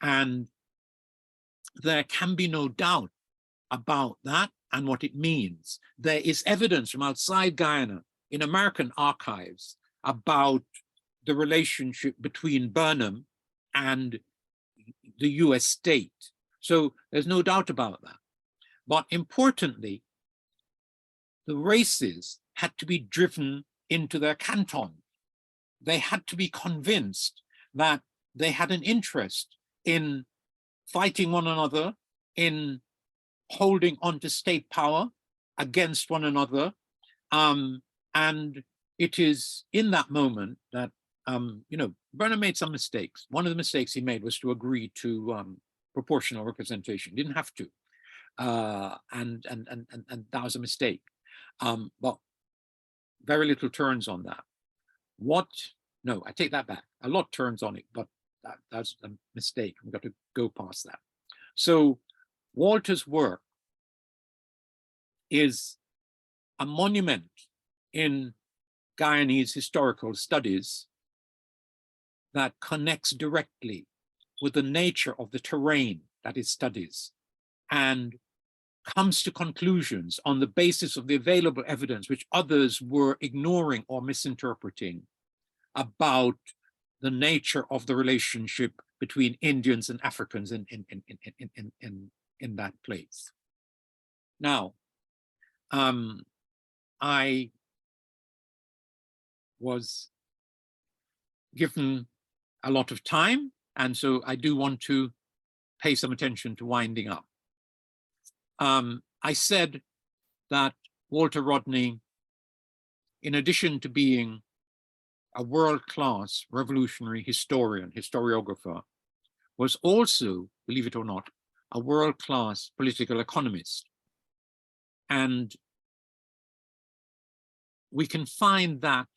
And there can be no doubt about that and what it means. There is evidence from outside Guyana in American archives about the relationship between Burnham and the US state. So there's no doubt about that. But importantly, the races had to be driven into their canton. They had to be convinced that they had an interest in fighting one another, in holding on to state power against one another. And it is in that moment that, you know, Burnham made some mistakes. One of the mistakes he made was to agree to proportional representation. He didn't have to. And that was a mistake. But very little turns on that. No, I take that back. A lot turns on it, but that's a mistake. We've got to go past that. So Walter's work is a monument in Guyanese historical studies that connects directly with the nature of the terrain that it studies and comes to conclusions on the basis of the available evidence which others were ignoring or misinterpreting about the nature of the relationship between Indians and Africans in that place. Now, I was given a lot of time, and so I do want to pay some attention to winding up. I said that Walter Rodney, in addition to being a world-class revolutionary historian, historiographer, was also, believe it or not, a world-class political economist. And we can find that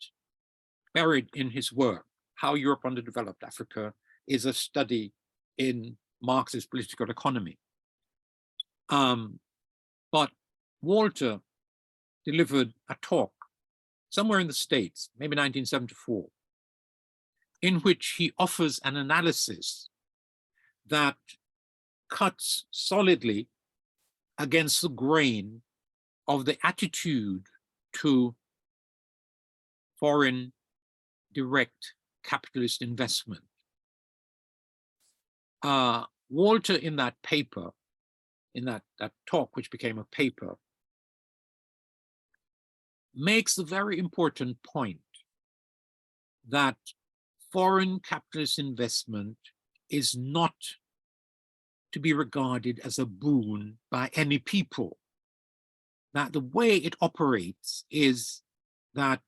buried in his work. How Europe Underdeveloped Africa is a study in Marxist political economy. But Walter delivered a talk somewhere in the States, maybe 1974, in which he offers an analysis that cuts solidly against the grain of the attitude to foreign direct capitalist investment. Walter, in that paper, in that talk, which became a paper, makes the very important point that foreign capitalist investment is not to be regarded as a boon by any people. That the way it operates is that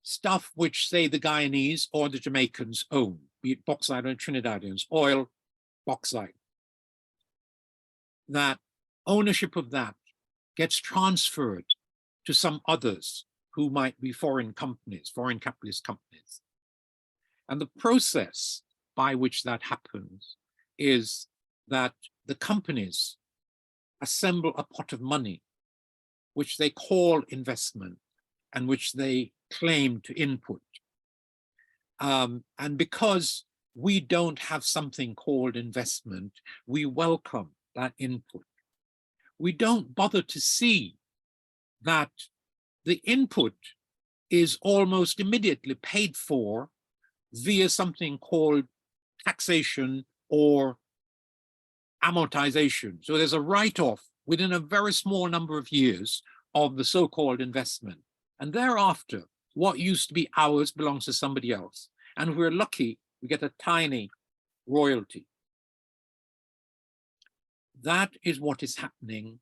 stuff which, say, the Guyanese or the Jamaicans own, be it bauxite or Trinidadians, oil, bauxite, that ownership of that gets transferred to some others who might be foreign companies, foreign capitalist companies. And the process by which that happens is that the companies assemble a pot of money, which they call investment and which they claim to input. And because we don't have something called investment, we welcome that input. We don't bother to see that the input is almost immediately paid for via something called taxation or amortization. So there's a write-off within a very small number of years of the so-called investment. And thereafter, what used to be ours belongs to somebody else. And if we're lucky, we get a tiny royalty. That is what is happening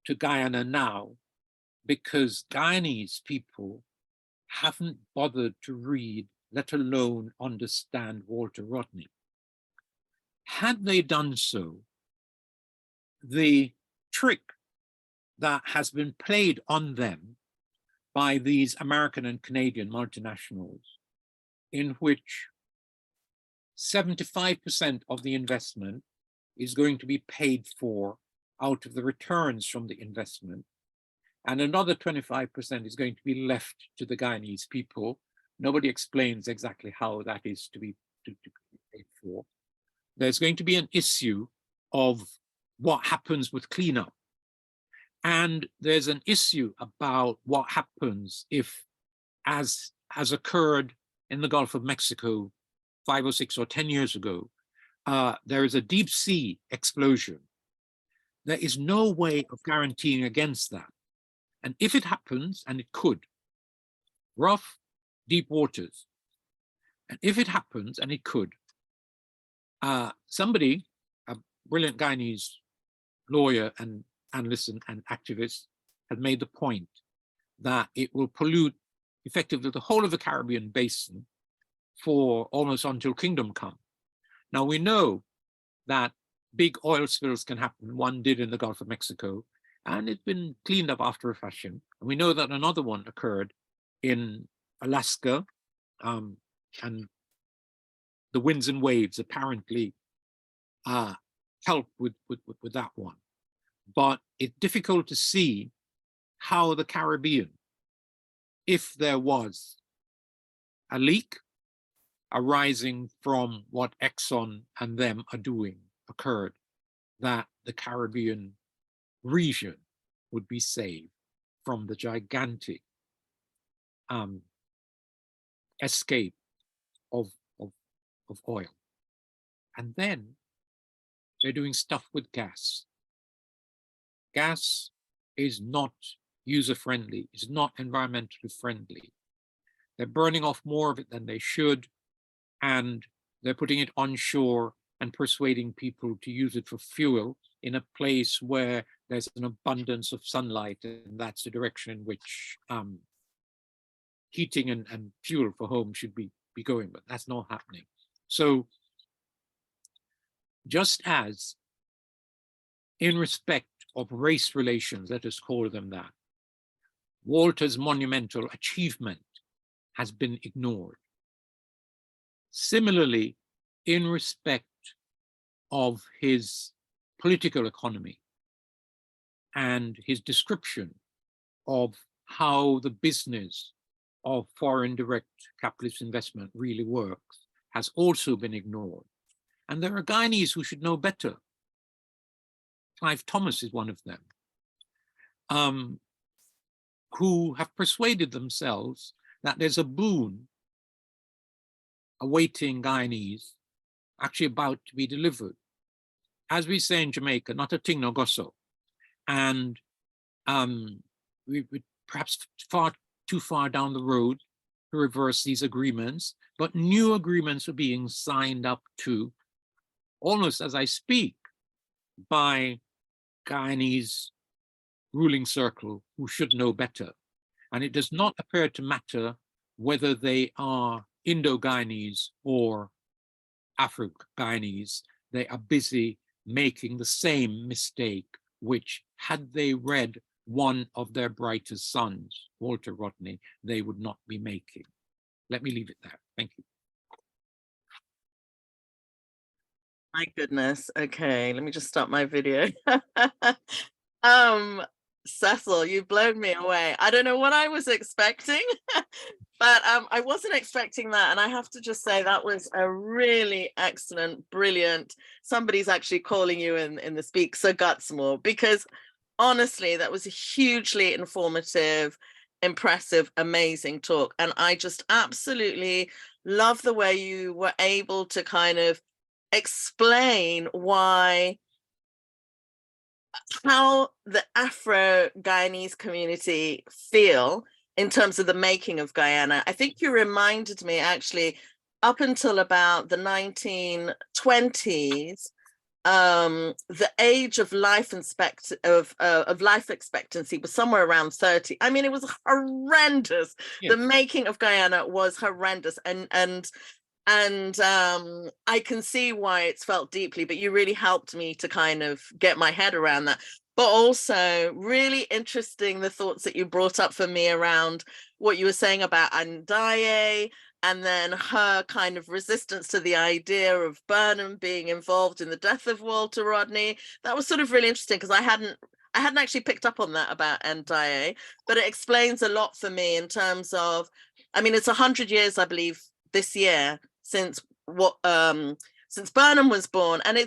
to Guyana now, because Guyanese people haven't bothered to read, let alone understand Walter Rodney. Had they done so, the trick that has been played on them by these American and Canadian multinationals, in which 75% of the investment is going to be paid for out of the returns from the investment, and another 25% is going to be left to the Guyanese people. Nobody explains exactly how that is to be paid for. There's going to be an issue of what happens with cleanup. And there's an issue about what happens if, as has occurred in the Gulf of Mexico 5 or 6 or 10 years ago, there is a deep sea explosion. There is no way of guaranteeing against that. And if it happens, and it could, rough, deep waters, and if it happens, and it could, somebody, a brilliant Guyanese lawyer and analyst and activist, had made the point that it will pollute effectively the whole of the Caribbean basin for almost until kingdom come. Now we know that big oil spills can happen. One did in the Gulf of Mexico, and it's been cleaned up after a fashion. And we know that another one occurred in Alaska, and the winds and waves apparently help with that one. But it's difficult to see how the Caribbean if there was a leak arising from what Exxon and them are doing occurred, that the Caribbean region would be saved from the gigantic escape of oil. And then they're doing stuff with gas. Gas is not user-friendly, is not environmentally friendly. They're burning off more of it than they should, and they're putting it onshore and persuading people to use it for fuel in a place where there's an abundance of sunlight, and that's the direction in which heating and fuel for home should be going, but that's not happening. So just as in respect of race relations, let us call them that, Walter's monumental achievement has been ignored. Similarly, in respect of his political economy and his description of how the business of foreign direct capitalist investment really works has also been ignored. And there are Guyanese who should know better. Clive Thomas is one of them, who have persuaded themselves that there's a boon awaiting Guyanese, actually about to be delivered. As we say in Jamaica, not a ting no gosso. And we perhaps too far down the road to reverse these agreements, but new agreements are being signed up to, almost as I speak, by Guyanese ruling circle who should know better. And it does not appear to matter whether they are Indo-Guyanese or Afro-Guyanese. They are busy making the same mistake, which had they read one of their brightest sons, Walter Rodney, they would not be making. Let me leave it there. Thank you. My goodness. Okay, let me just stop my video. Cecil, you've blown me away. I don't know what I was expecting, but I wasn't expecting that. And I have to just say that was a really excellent, brilliant, somebody's actually calling you in the speak, Sir Gutzmore, because honestly, that was a hugely informative, impressive, amazing talk. And I just absolutely love the way you were able to kind of explain how the Afro-Guyanese community feel in terms of the making of Guyana. I think you reminded me actually up until about the 1920s, the age of life expectancy was somewhere around 30. I mean, it was horrendous. Yes. The making of Guyana was horrendous, and I can see why it's felt deeply, but you really helped me to kind of get my head around that. But also really interesting, the thoughts that you brought up for me around what you were saying about Ndaye, and then her kind of resistance to the idea of Burnham being involved in the death of Walter Rodney. That was sort of really interesting, because I hadn't actually picked up on that about Ndaye, but it explains a lot for me in terms of, I mean, it's 100 years, I believe, this year since Burnham was born, and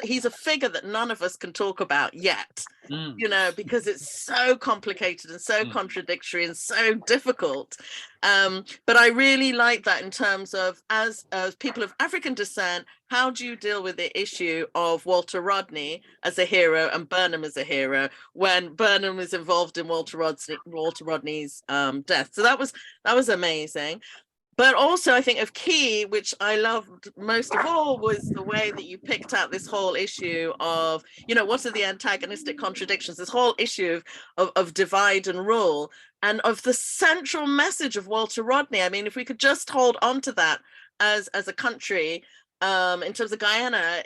he's a figure that none of us can talk about yet, you know, because it's so complicated and so contradictory and so difficult. But I really like that in terms of, as people of African descent, how do you deal with the issue of Walter Rodney as a hero and Burnham as a hero when Burnham was involved in Walter Rodney's death? So that was amazing. But also, I think of key, which I loved most of all, was the way that you picked out this whole issue of, you know, what are the antagonistic contradictions, this whole issue of divide and rule, and of the central message of Walter Rodney. I mean, if we could just hold on to that as a country, in terms of Guyana,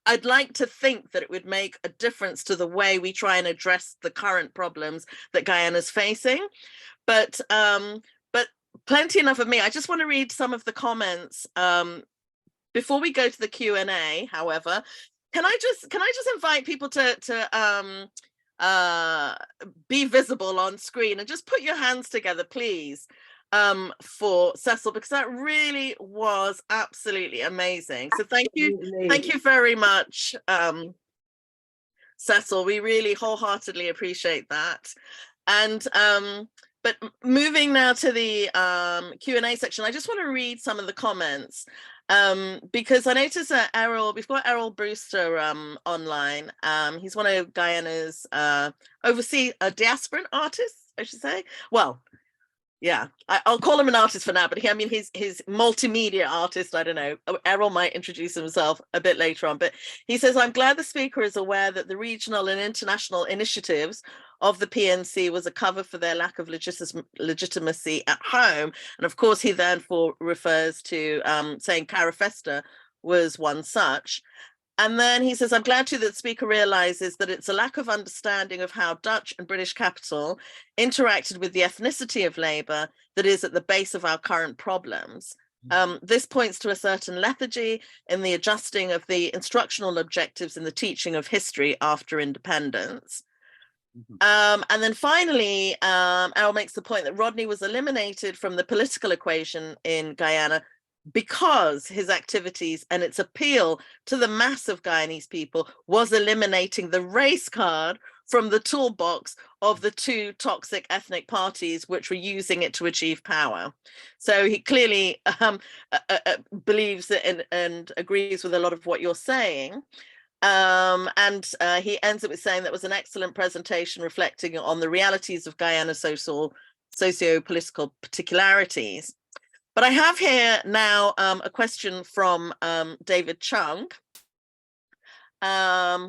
I'd like to think that it would make a difference to the way we try and address the current problems that Guyana's facing. But plenty enough of me. I just want to read some of the comments before we go to the Q&A. However, can I just invite people to be visible on screen, and just put your hands together, please, for Cecil, because that really was absolutely amazing. So thank you very much, Cecil. We really wholeheartedly appreciate that. And but moving now to the Q&A section, I just want to read some of the comments, because I noticed that we've got Errol Brewster online. He's one of Guyana's overseas diasporan artists, I should say. Well, yeah, I'll call him an artist for now, but he's multimedia artist. I don't know. Errol might introduce himself a bit later on, but he says, I'm glad the speaker is aware that the regional and international initiatives of the PNC was a cover for their lack of legitimacy at home. And of course, he therefore refers to saying Carafesta was one such. And then he says, I'm glad too that the speaker realizes that it's a lack of understanding of how Dutch and British capital interacted with the ethnicity of Labour that is at the base of our current problems. This points to a certain lethargy in the adjusting of the instructional objectives in the teaching of history after independence. And then finally, Errol makes the point that Rodney was eliminated from the political equation in Guyana because his activities and its appeal to the mass of Guyanese people was eliminating the race card from the toolbox of the two toxic ethnic parties which were using it to achieve power. So he clearly believes that and agrees with a lot of what you're saying. And he ends it with saying that was an excellent presentation reflecting on the realities of Guyana's socio-political particularities. But I have here now a question from David Chung. I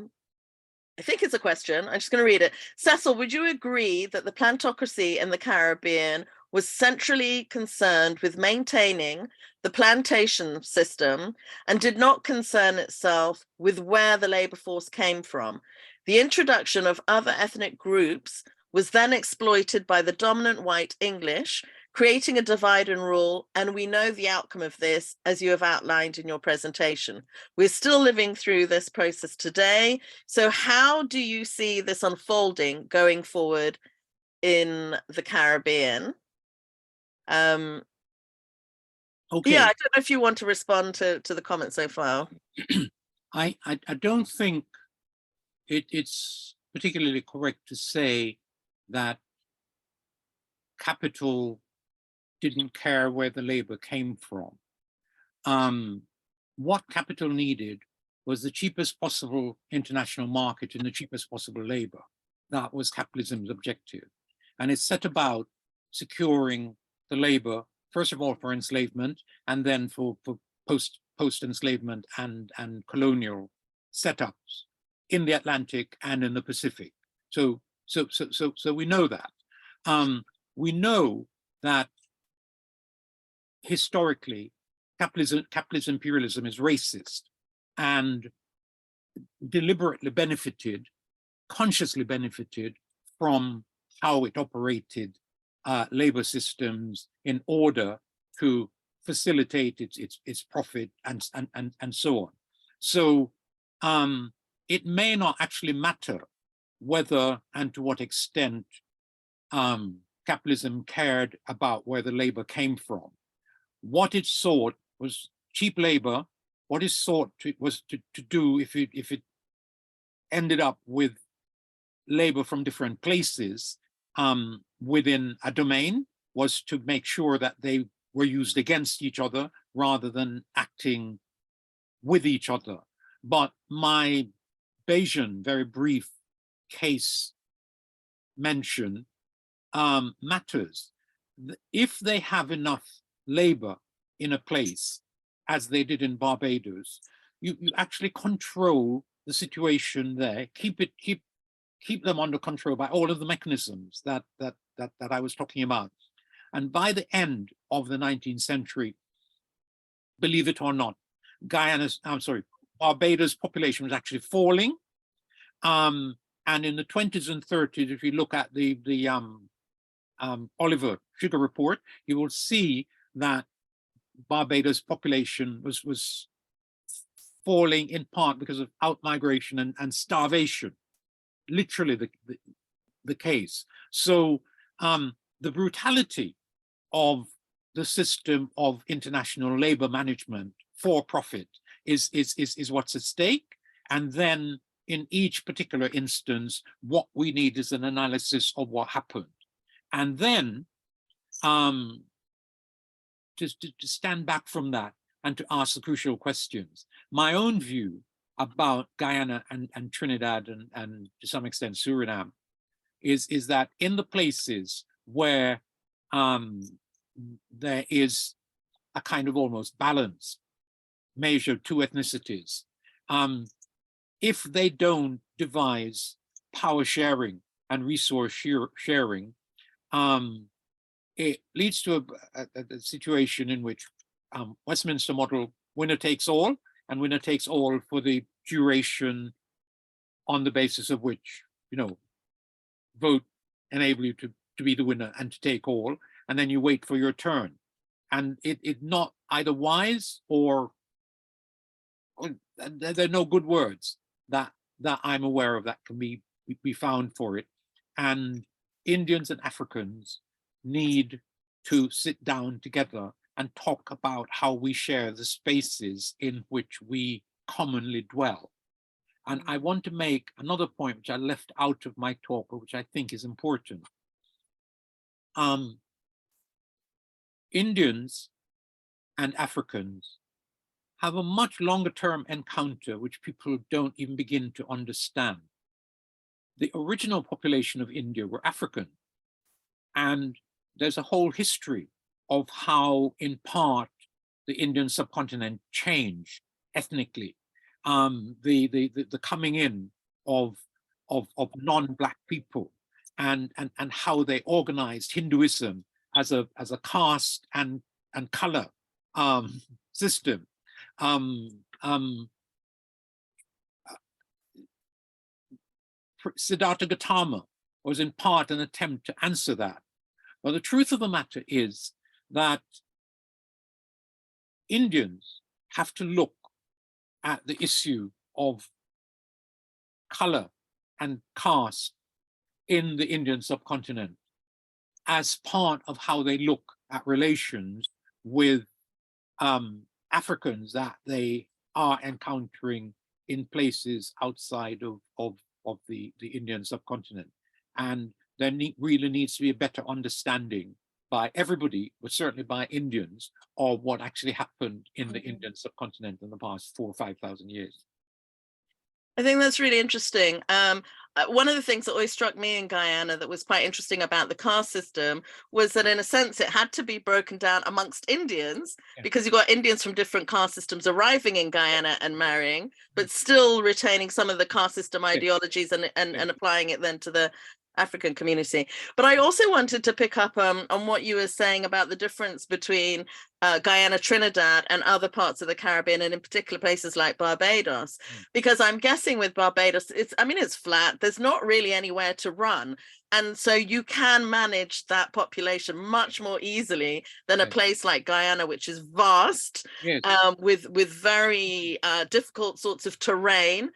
think it's a question. I'm just going to read it. Cecil, would you agree that the plantocracy in the Caribbean was centrally concerned with maintaining the plantation system and did not concern itself with where the labor force came from? The introduction of other ethnic groups was then exploited by the dominant white English, creating a divide and rule, and we know the outcome of this, as you have outlined in your presentation. We're still living through this process today. So how do you see this unfolding going forward in the Caribbean? Okay. Yeah, I don't know if you want to respond to the comment so far. I don't think it's particularly correct to say that capital didn't care where the labor came from. What capital needed was the cheapest possible international market and the cheapest possible labor. That was capitalism's objective. And it set about securing the labor, first of all, for enslavement, and then for post-enslavement and colonial setups in the Atlantic and in the Pacific. So we know that. We know that historically, capitalist imperialism is racist and deliberately benefited, consciously benefited from how it operated labor systems in order to facilitate its profit and so on. So it may not actually matter whether and to what extent capitalism cared about where the labor came from. What it sought was cheap labor. What it sought was to do, if it ended up with labor from different places within a domain, was to make sure that they were used against each other rather than acting with each other. But my Bayesian, very brief case mention matters. If they have enough labor in a place, as they did in Barbados, you actually control the situation there, keep them under control by all of the mechanisms that I was talking about. And by the end of the 19th century, believe it or not, Barbados' population was actually falling. And in the 20s and 30s, if you look at the Oliver Sugar Report, you will see that Barbados' population was falling in part because of outmigration and starvation, literally the case. So the brutality of the system of international labor management for profit is what's at stake. And then in each particular instance, what we need is an analysis of what happened. And then just to stand back from that and to ask the crucial questions. My own view about Guyana and Trinidad and to some extent Suriname is that in the places where there is a kind of almost balance measured to ethnicities, if they don't devise power sharing and resource sharing, it leads to a situation in which Westminster model, winner takes all, and winner takes all for the duration on the basis of which, vote enable you to be the winner and to take all, and then you wait for your turn. And it not either wise or there are no good words that I'm aware of that can be found for it. And Indians and Africans need to sit down together and talk about how we share the spaces in which we commonly dwell. And I want to make another point which I left out of my talk, but which I think is important. Indians and Africans have a much longer term encounter which people don't even begin to understand. The original population of India were African, and there's a whole history of how, in part, the Indian subcontinent changed ethnically. The coming in of non-Black people and how they organized Hinduism as a caste and color system. Siddhartha Gautama was in part an attempt to answer that. But the truth of the matter is that Indians have to look at the issue of color and caste in the Indian subcontinent as part of how they look at relations with Africans that they are encountering in places outside of the Indian subcontinent. And there really needs to be a better understanding by everybody, but certainly by Indians, of what actually happened in the Indian subcontinent in the past 4,000 or 5,000 years. I think that's really interesting. One of the things that always struck me in Guyana that was quite interesting about the caste system was that, in a sense, it had to be broken down amongst Indians, because you got Indians from different caste systems arriving in Guyana and marrying, but still retaining some of the caste system ideologies and applying it then to the African community. But I also wanted to pick up on what you were saying about the difference between Guyana, Trinidad, and other parts of the Caribbean, and in particular places like Barbados, because I'm guessing with Barbados, it's flat. There's not really anywhere to run. And so you can manage that population much more easily than a place like Guyana, which is vast, with very difficult sorts of terrain.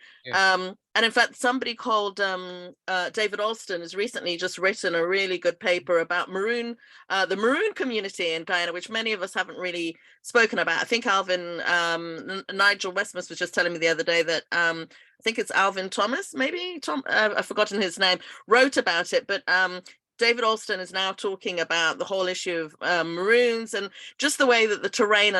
And in fact, somebody called David Alston has recently just written a really good paper about the Maroon community in Guyana, which many of us haven't really spoken about. I think Nigel Westmus was just telling me the other day that I think it's Alvin Thomas, maybe I've forgotten his name, wrote about it. But David Alston is now talking about the whole issue of Maroons, and just the way that the terrain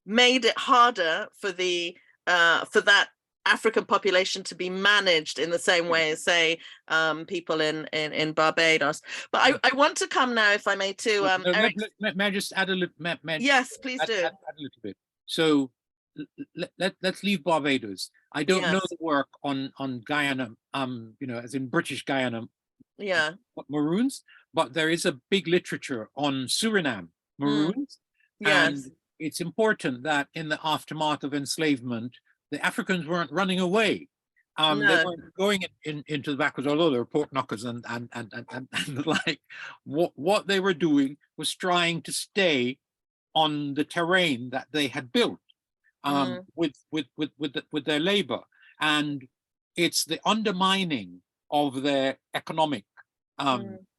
made it harder for that African population to be managed in the same way as, say, people in Barbados. But I want to come now, if I may, to may I just add a little? Yes, please do. Add a little bit. So let's leave Barbados. I don't know the work on Guyana, as in British Guyana, Maroons, but there is a big literature on Suriname Maroons, and it's important that in the aftermath of enslavement, the Africans weren't running away. They weren't going into the backwards, although they were pork knockers and the like. What they were doing was trying to stay on the terrain that they had built with their labor. And it's the undermining of their economic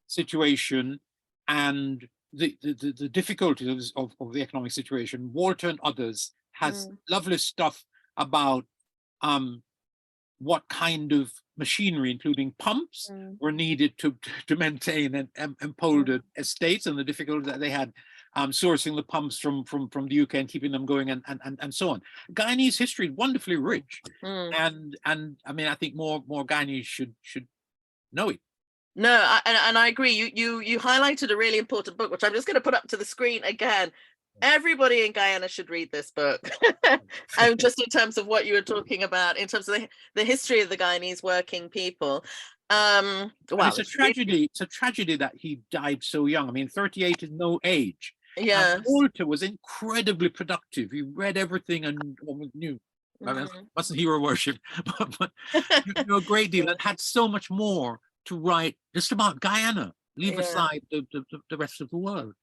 situation and the difficulties of the economic situation. Walter and others has lovely stuff about what kind of machinery, including pumps, were needed to maintain and empowered estates, and the difficulty that they had sourcing the pumps from the UK and keeping them going, and so on. Guyanese history is wonderfully rich, and I mean, I think more Guyanese should know it. No, and I agree. You highlighted a really important book, which I'm just going to put up to the screen again. Everybody in Guyana should read this book. And just in terms of what you were talking about, in terms of the history of the Guyanese working people. Well, it's a tragedy. It's a tragedy that he died so young. I mean, 38 is no age. Yes. Walter was incredibly productive. He read everything and almost knew. I mean, wasn't hero worship, but knew a great deal and had so much more to write just about Guyana. Leave aside the rest of the world.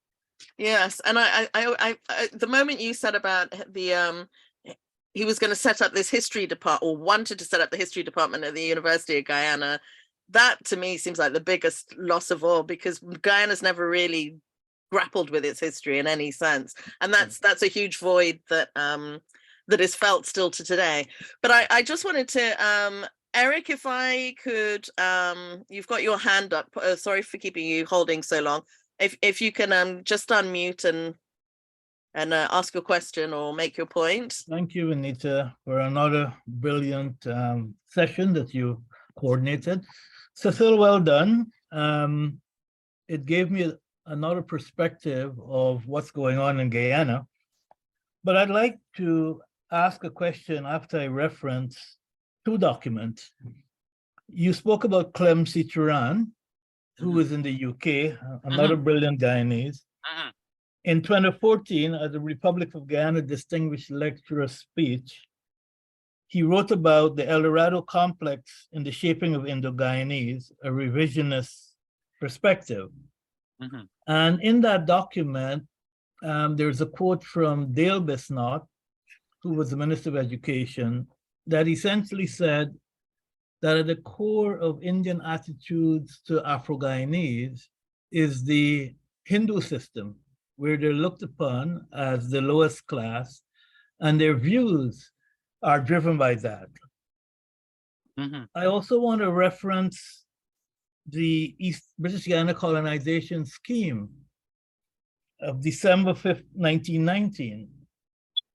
Yes, and I the moment you said about the he was going to set up this history department, or wanted to set up the history department at the University of Guyana, that to me seems like the biggest loss of all, because Guyana's never really grappled with its history in any sense, and that's a huge void that that is felt still to today. But I just wanted to Eric, if I could, you've got your hand up. Sorry for keeping you holding so long. If you can just unmute and ask your question or make your point. Thank you, Anita, for another brilliant session that you coordinated. Cecil, well done. It gave me another perspective of what's going on in Guyana. But I'd like to ask a question after I reference two documents. You spoke about Clem Cicheran, who was in the UK, another brilliant Guyanese. In 2014, at the Republic of Guyana Distinguished Lecturer speech, he wrote about the El Dorado complex in the shaping of Indo-Guyanese, a revisionist perspective. And in that document, there's a quote from Dale Besnott, who was the Minister of Education, that essentially said that at the core of Indian attitudes to Afro-Guyanese is the Hindu system, where they're looked upon as the lowest class, and their views are driven by that. I also want to reference the East British Guyana colonization scheme of December 5th, 1919,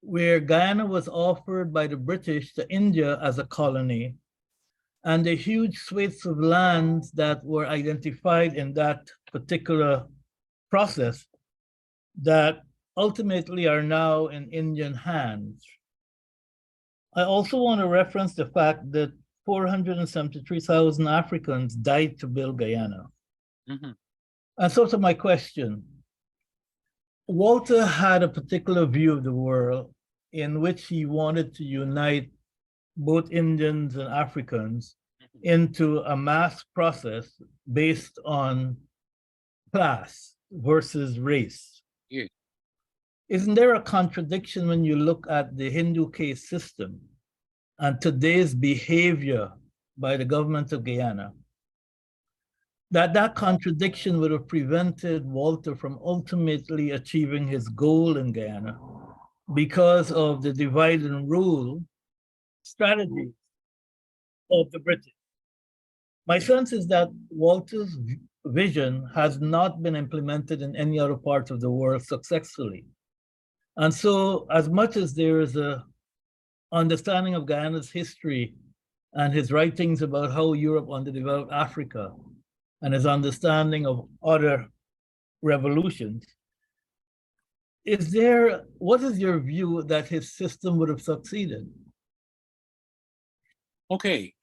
where Guyana was offered by the British to India as a colony, and the huge swathes of lands that were identified in that particular process that ultimately are now in Indian hands. I also want to reference the fact that 473,000 Africans died to build Guyana. And so to my question, Walter had a particular view of the world in which he wanted to unite both Indians and Africans into a mass process based on class versus race. Isn't there a contradiction when you look at the Hindu caste system and today's behavior by the government of Guyana, that contradiction would have prevented Walter from ultimately achieving his goal in Guyana because of the divide and rule strategy of the British? My sense is that Walter's vision has not been implemented in any other part of the world successfully. And so as much as there is a understanding of Guyana's history and his writings about how Europe underdeveloped Africa and his understanding of other revolutions, what is your view that his system would have succeeded? Okay,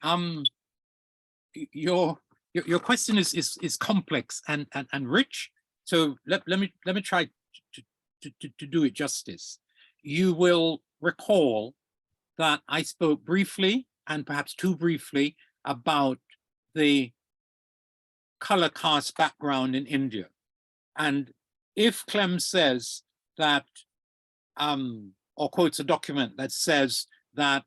your question is complex and rich. So let me try to do it justice. You will recall that I spoke briefly and perhaps too briefly about the color caste background in India. And if Clem says that, or quotes a document that says that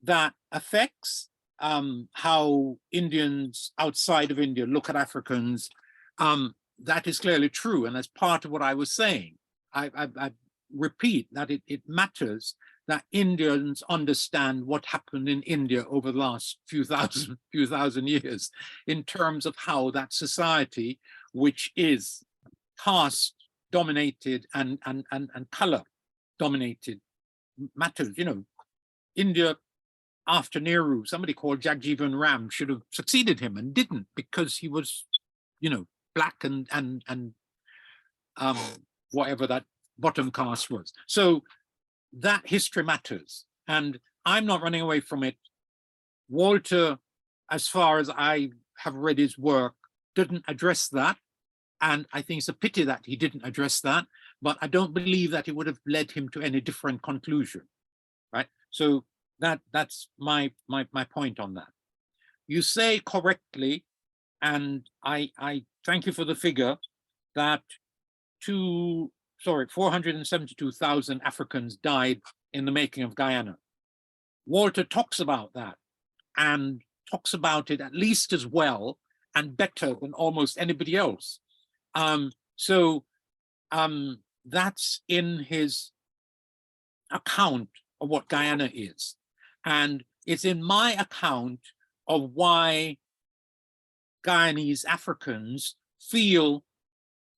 that affects how Indians outside of India look at Africans, that is clearly true. And as part of what I was saying, I repeat that it matters that Indians understand what happened in India over the last few thousand years in terms of how that society, which is caste dominated and color dominated, matters. You know, India after Nehru, somebody called Jagjeevan Ram should have succeeded him and didn't, because he was, you know, black and whatever that bottom caste was. So that history matters, and I'm not running away from it. Walter, as far as I have read his work, didn't address that, and I think it's a pity that he didn't address that, but I don't believe that it would have led him to any different conclusion, right? So that's my point on that. You say correctly, and I thank you for the figure, that 472,000 Africans died in the making of Guyana. Walter talks about that, and talks about it at least as well and better than almost anybody else. That's in his account of what Guyana is. And it's in my account of why Guyanese Africans feel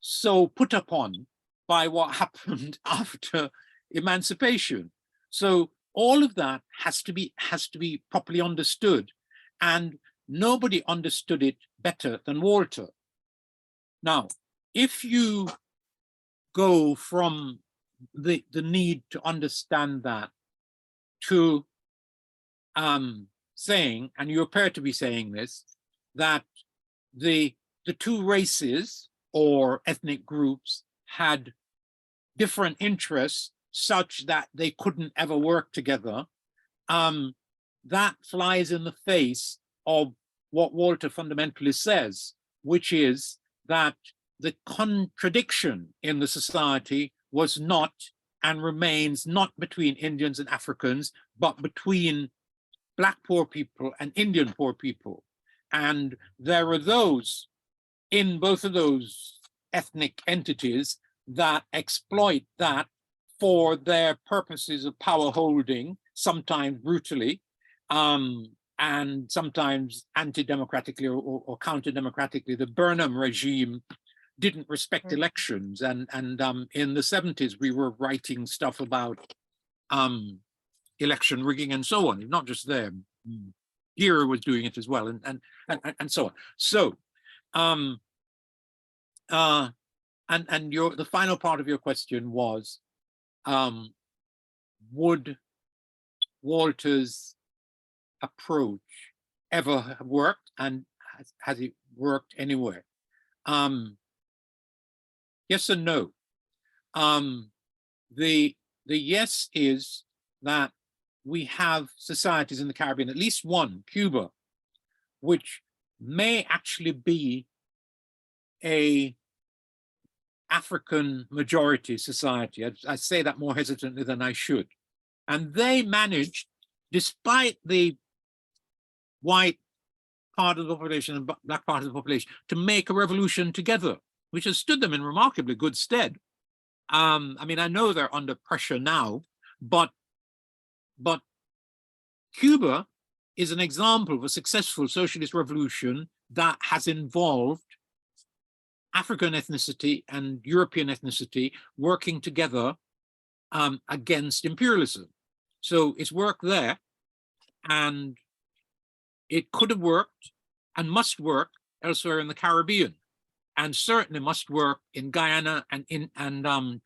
so put upon by what happened after emancipation. So all of that has to be properly understood, and nobody understood it better than Walter. Now, if you go from the need to understand that to saying, and you appear to be saying this, that the two races or ethnic groups had different interests such that they couldn't ever work together, that flies in the face of what Walter fundamentally says, which is that the contradiction in the society was not and remains not between Indians and Africans, but between Black poor people and Indian poor people. And there are those in both of those ethnic entities that exploit that for their purposes of power holding, sometimes brutally, and sometimes anti-democratically or counter-democratically. The Burnham regime didn't respect elections, and in the 70s we were writing stuff about election rigging and so on. Not just them, Gira was doing it as well, and so on. So the final part of your question was, would Walter's approach ever have worked, and has it worked anywhere? Yes and no. The yes is that we have societies in the Caribbean, at least one, Cuba, which may actually be a African majority society. I say that more hesitantly than I should. And they managed, despite the white part of the population and Black part of the population, to make a revolution together, which has stood them in remarkably good stead. I mean, I know they're under pressure now, but Cuba is an example of a successful socialist revolution that has involved African ethnicity and European ethnicity working together against imperialism. So it's worked there, and it could have worked and must work elsewhere in the Caribbean, and certainly must work in Guyana and in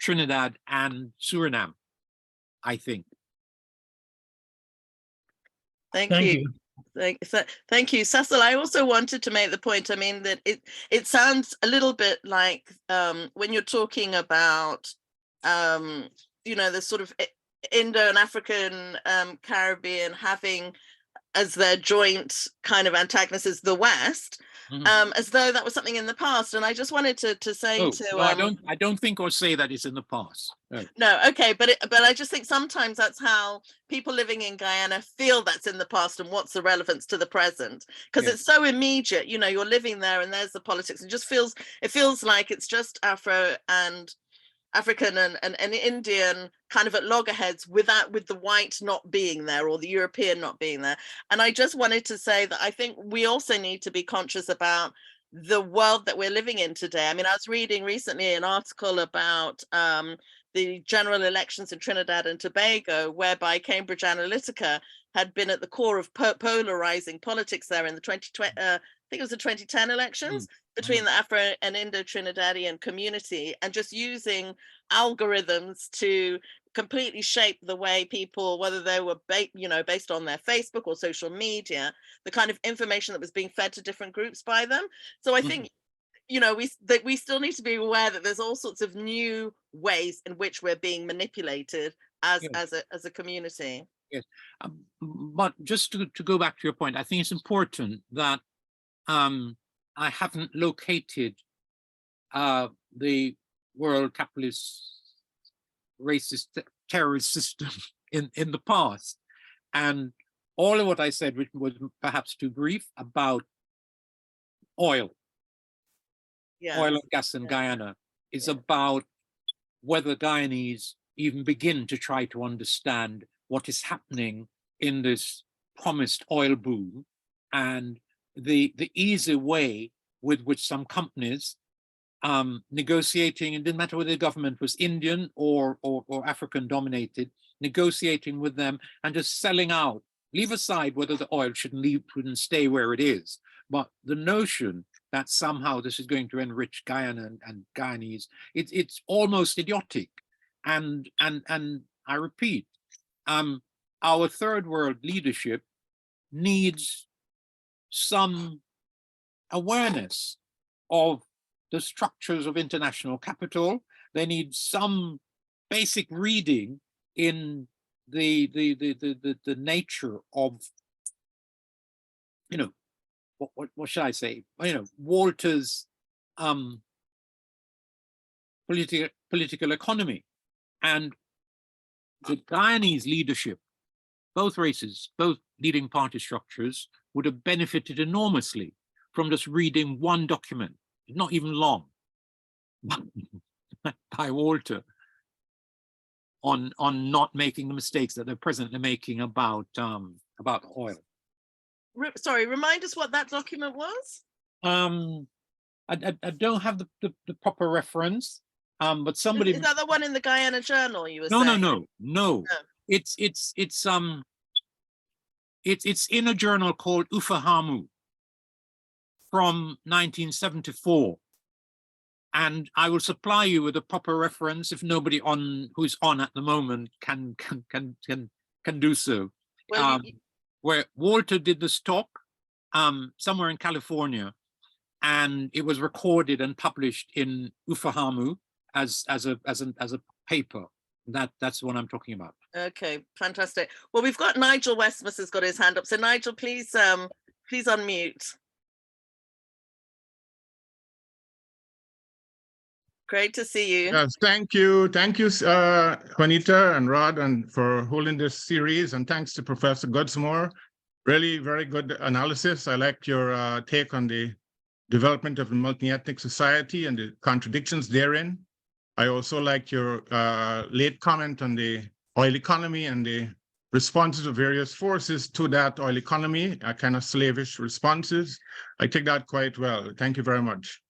Trinidad and Suriname, I think. Thank you. Thank you, Cecil. I also wanted to make the point, I mean, that it sounds a little bit like when you're talking about, you know, the sort of Indo and African Caribbean having as their joint kind of antagonist is the West, as though that was something in the past. And I just wanted to say I don't think or say that it's in the past. No, okay, but I just think sometimes that's how people living in Guyana feel that's in the past, and what's the relevance to the present, because it's so immediate. You know, you're living there and there's the politics. It feels like it's just African and Indian kind of at loggerheads with the white not being there or the European not being there. And I just wanted to say that I think we also need to be conscious about the world that we're living in today. I mean, I was reading recently an article about the general elections in Trinidad and Tobago, whereby Cambridge Analytica had been at the core of polarizing politics there in the 2020, I think it was the 2010 elections, between the Afro and Indo-Trinidadian community, and just using algorithms to completely shape the way people, whether they were based on their Facebook or social media, the kind of information that was being fed to different groups by them. So I think we still need to be aware that there's all sorts of new ways in which we're being manipulated as a community. Yes, but just to go back to your point, I think it's important that I haven't located the world capitalist racist terrorist system in the past. And all of what I said was perhaps too brief about oil. Oil and gas in Guyana is about whether Guyanese even begin to try to understand what is happening in this promised oil boom, and the easy way with which some companies negotiating, it didn't matter whether the government was Indian or African dominated, negotiating with them and just selling out. Leave aside whether the oil shouldn't stay where it is, but the notion that somehow this is going to enrich Guyana and Guyanese, it's almost idiotic. And I repeat, our third world leadership needs some awareness of the structures of international capital. They need some basic reading in the nature of, what should I say? Walter's political economy. And the Guyanese leadership, both races, both leading party structures, would have benefited enormously from just reading one document, not even long, by Walter, on not making the mistakes that they're presently making about oil. Sorry, remind us what that document was. I don't have the proper reference, but somebody. Is that the one in the Guyana Journal you were saying? No. It's in a journal called Ufahamu from 1974, and I will supply you with a proper reference if nobody who's on at the moment can do so. Well, where Walter did this talk somewhere in California, and it was recorded and published in Ufahamu as a paper. That's what I'm talking about. Okay, fantastic. Well, we've got Nigel Westmus has got his hand up. So Nigel, please unmute. Great to see you. Yes, thank you, Juanita and Rod, and for holding this series, and thanks to Professor Gutzmore. Really very good analysis. I like your take on the development of a multi-ethnic society and the contradictions therein. I also like your late comment on the oil economy and the responses of various forces to that oil economy, kind of slavish responses. I take that quite well. Thank you very much.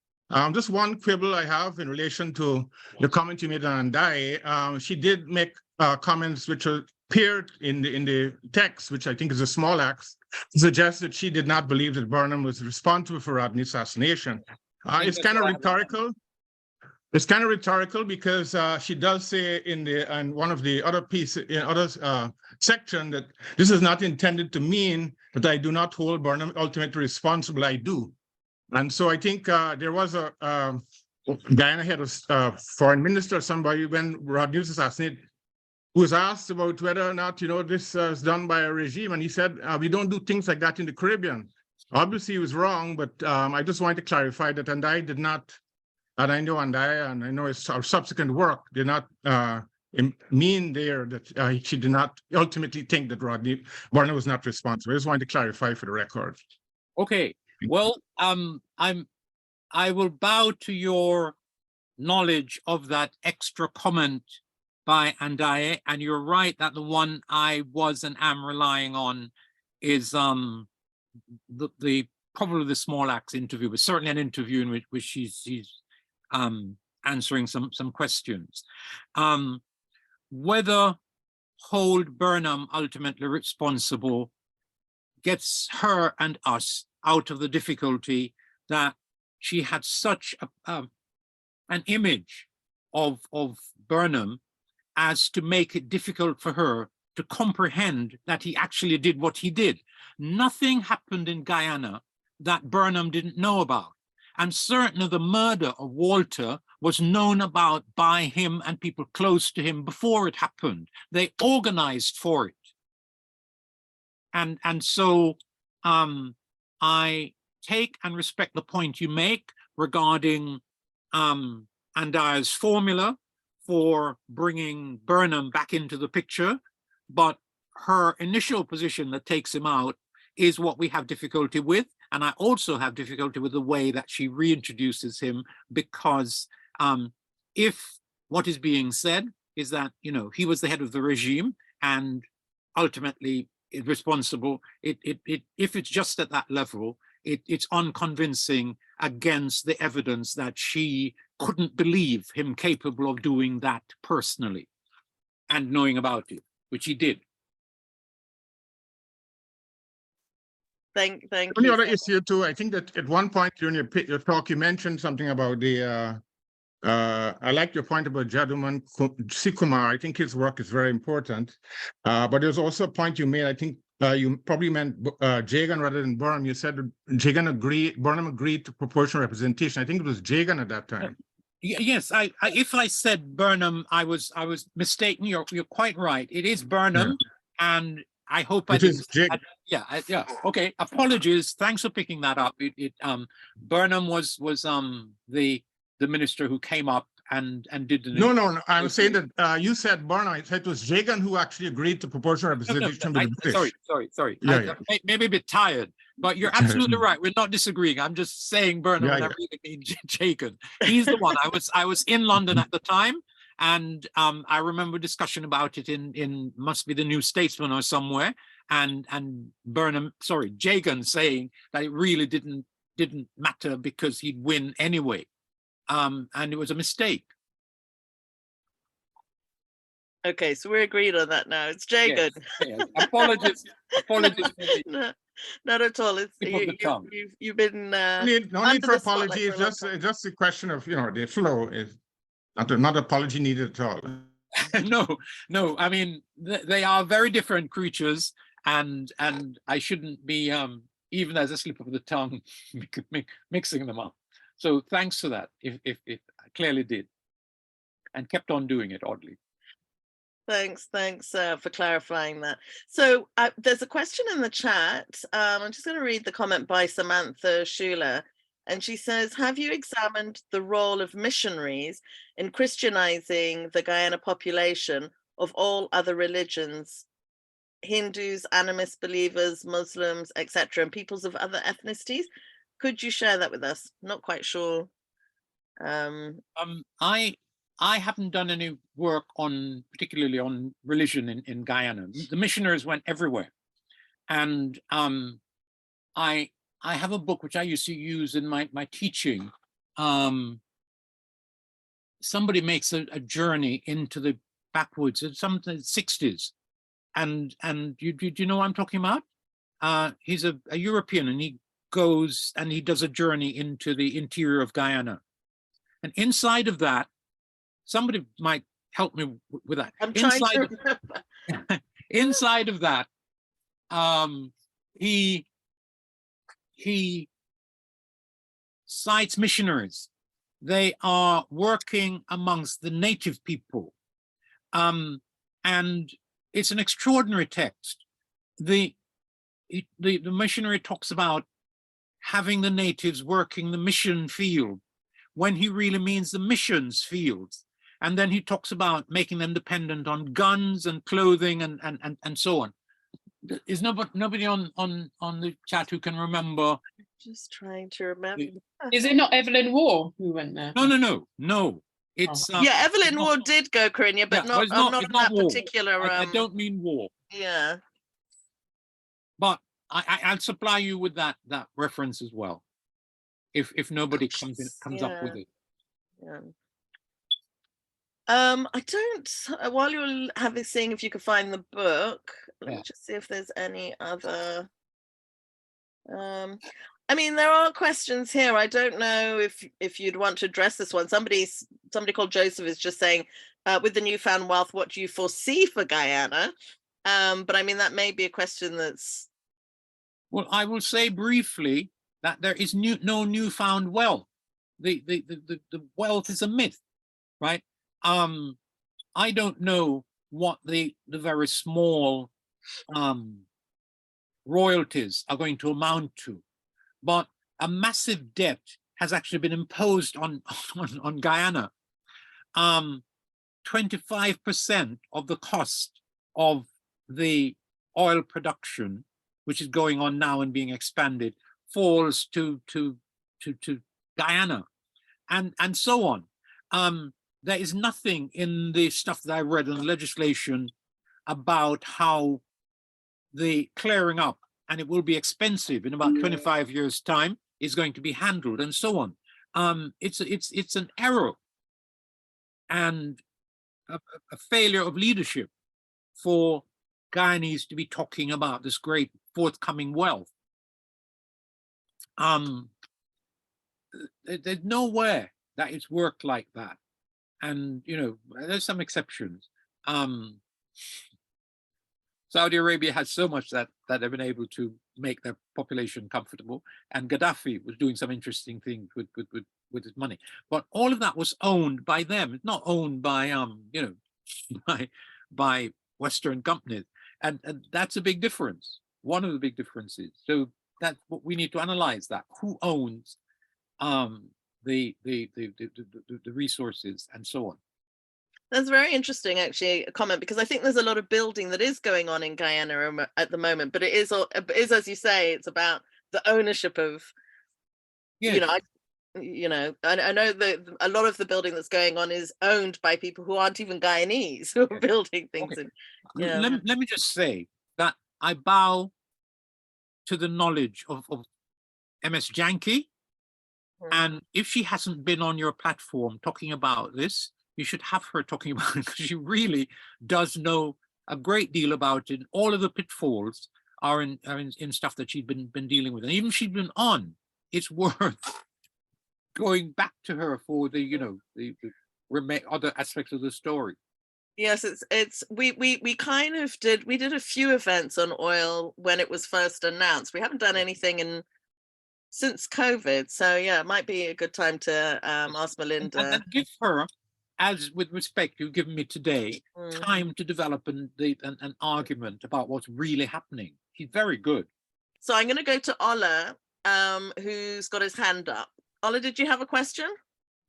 Just one quibble I have in relation to the comment you made on Ndai. She did make comments which appeared in the text, which I think is a small act, to suggest that she did not believe that Burnham was responsible for Rodney's assassination. It's kind of rhetorical. It's kind of rhetorical because she does say in one of the other pieces, in other section, that this is not intended to mean that I do not hold Burnham ultimately responsible. I do. And so I think there was a Guyana had a foreign minister or somebody when Rodney was assassinated, was asked about whether or not, this is done by a regime. And he said, we don't do things like that in the Caribbean. Obviously, he was wrong, but I just wanted to clarify that Andai did not, and I know Andai, and I know his subsequent work did not mean there that she did not ultimately think that Burnham was not responsible. I just wanted to clarify for the record. Okay, well, I will bow to your knowledge of that extra comment by Andaye, and you're right that the one I was and am relying on is the probably the Small Axe interview, but certainly an interview in which she's answering some questions. Whether hold Burnham ultimately responsible gets her and us out of the difficulty that she had such an image of Burnham as to make it difficult for her to comprehend that he actually did what he did. Nothing happened in Guyana that Burnham didn't know about. And certainly the murder of Walter was known about by him and people close to him before it happened. They organized for it. And so I take and respect the point you make regarding Andaye's formula for bringing Burnham back into the picture, but her initial position that takes him out is what we have difficulty with. And I also have difficulty with the way that she reintroduces him, because if what is being said is that, he was the head of the regime and ultimately responsible, if it's just at that level, it's unconvincing against the evidence that she couldn't believe him capable of doing that personally and knowing about it, which he did. Thank Only you. other issue too, I think that at one point during your talk, you mentioned something about the, I like your point about Jaduman Sikumar. I think his work is very important. But there's also a point you made, I think you probably meant Jagan rather than Burnham. You said Burnham agreed to proportional representation. I think it was Jagan at that time. Yes, if I said Burnham, I was mistaken. You're quite right. It is Burnham, yeah. And I hope I didn't. Yeah. Okay. Apologies. Thanks for picking that up. Burnham was the minister who came up and did the. No. I'm saying that you said Burnham. I said it was Jagan who actually agreed to proportional representation. Sorry. Yeah. Maybe a bit tired, but you're absolutely right. We're not disagreeing. I'm just saying Burnham, and I really mean Jagan. He's the one. I was in London at the time. And I remember discussion about it in must be the New Statesman or somewhere, and Jagan saying that it really didn't matter because he'd win anyway, and it was a mistake. Okay, so we're agreed on that now. It's Jagan. Yes. Apologies. No, not at all. It's you've been no need for apology. It's just a question of the flow is. Not apology needed at all. No. I mean, they are very different creatures, and I shouldn't be even as a slip of the tongue mixing them up. So thanks for that. If I clearly did, and kept on doing it oddly. Thanks for clarifying that. So there's a question in the chat. I'm just going to read the comment by Samantha Schuler. And she says, have you examined the role of missionaries in Christianizing the Guyana population of all other religions, Hindus, animist believers, Muslims, etc., and peoples of other ethnicities? Could you share that with us? Not quite sure. I haven't done any work particularly on religion in Guyana. The missionaries went everywhere. And I have a book which I used to use in my teaching. Somebody makes a journey into the backwoods in some 60s, and do you know what I'm talking about? He's a European, and he goes and he does a journey into the interior of Guyana, and inside of that, somebody might help me with that. I'm trying to remember. Inside of that, he cites missionaries. They are working amongst the native people. And it's an extraordinary text. The missionary talks about having the natives working the mission field when he really means the missions fields. And then he talks about making them dependent on guns and clothing and so on. Is nobody on the chat who can remember? Just trying to remember. Is it not Evelyn Waugh who went there? No. It's Yeah, Evelyn Waugh did go, Corinne, but yeah, not it's on that Waugh. particular. I don't mean war, Yeah. but I'll supply you with that reference as well, if nobody comes up with it. Yeah. I don't. While you're seeing if you can find the book, let me just see if there's any other. I mean, there are questions here. I don't know if you'd want to address this one. Somebody called Joseph is just saying, with the newfound wealth, what do you foresee for Guyana? But I mean, that may be a question that's. Well, I will say briefly that there is no newfound wealth. The wealth is a myth, right? I don't know what the very small royalties are going to amount to, but a massive debt has actually been imposed on Guyana. 25% of the cost of the oil production, which is going on now and being expanded, falls to Guyana, and so on. There is nothing in the stuff that I read in the legislation about how the clearing up, and it will be expensive in about 25 years' time, is going to be handled, and so on. It's an error and a failure of leadership for Guyanese to be talking about this great forthcoming wealth. There's nowhere that it's worked like that. And, you know, there's some exceptions. Saudi Arabia has so much that they've been able to make their population comfortable. And Gaddafi was doing some interesting things with his money. But all of that was owned by them. It's not owned by, you know, by Western companies. And that's a big difference. One of the big differences. So that's what we need to analyze, that who owns the resources and so on. That's very interesting, actually, a comment, because I think there's a lot of building that is going on in Guyana at the moment, but it is, as you say, it's about the ownership of, Yes. I know that a lot of the building that's going on is owned by people who aren't even Guyanese, who are building things. Okay. Yeah. Let me just say that I bow to the knowledge of MS Janke. And if she hasn't been on your platform talking about this, you should have her talking about it, because she really does know a great deal about it. All of the pitfalls are in stuff that she's been dealing with. And even she's been on, it's worth going back to her for the, you know, the other aspects of the story. Yes, we kind of did a few events on oil when it was first announced. We haven't done anything since COVID, so yeah, it might be a good time to ask Melinda. And give her, as with respect you've given me today, time to develop an argument about what's really happening. She's very good. So I'm going to go to Ola, who's got his hand up. Ola, did you have a question?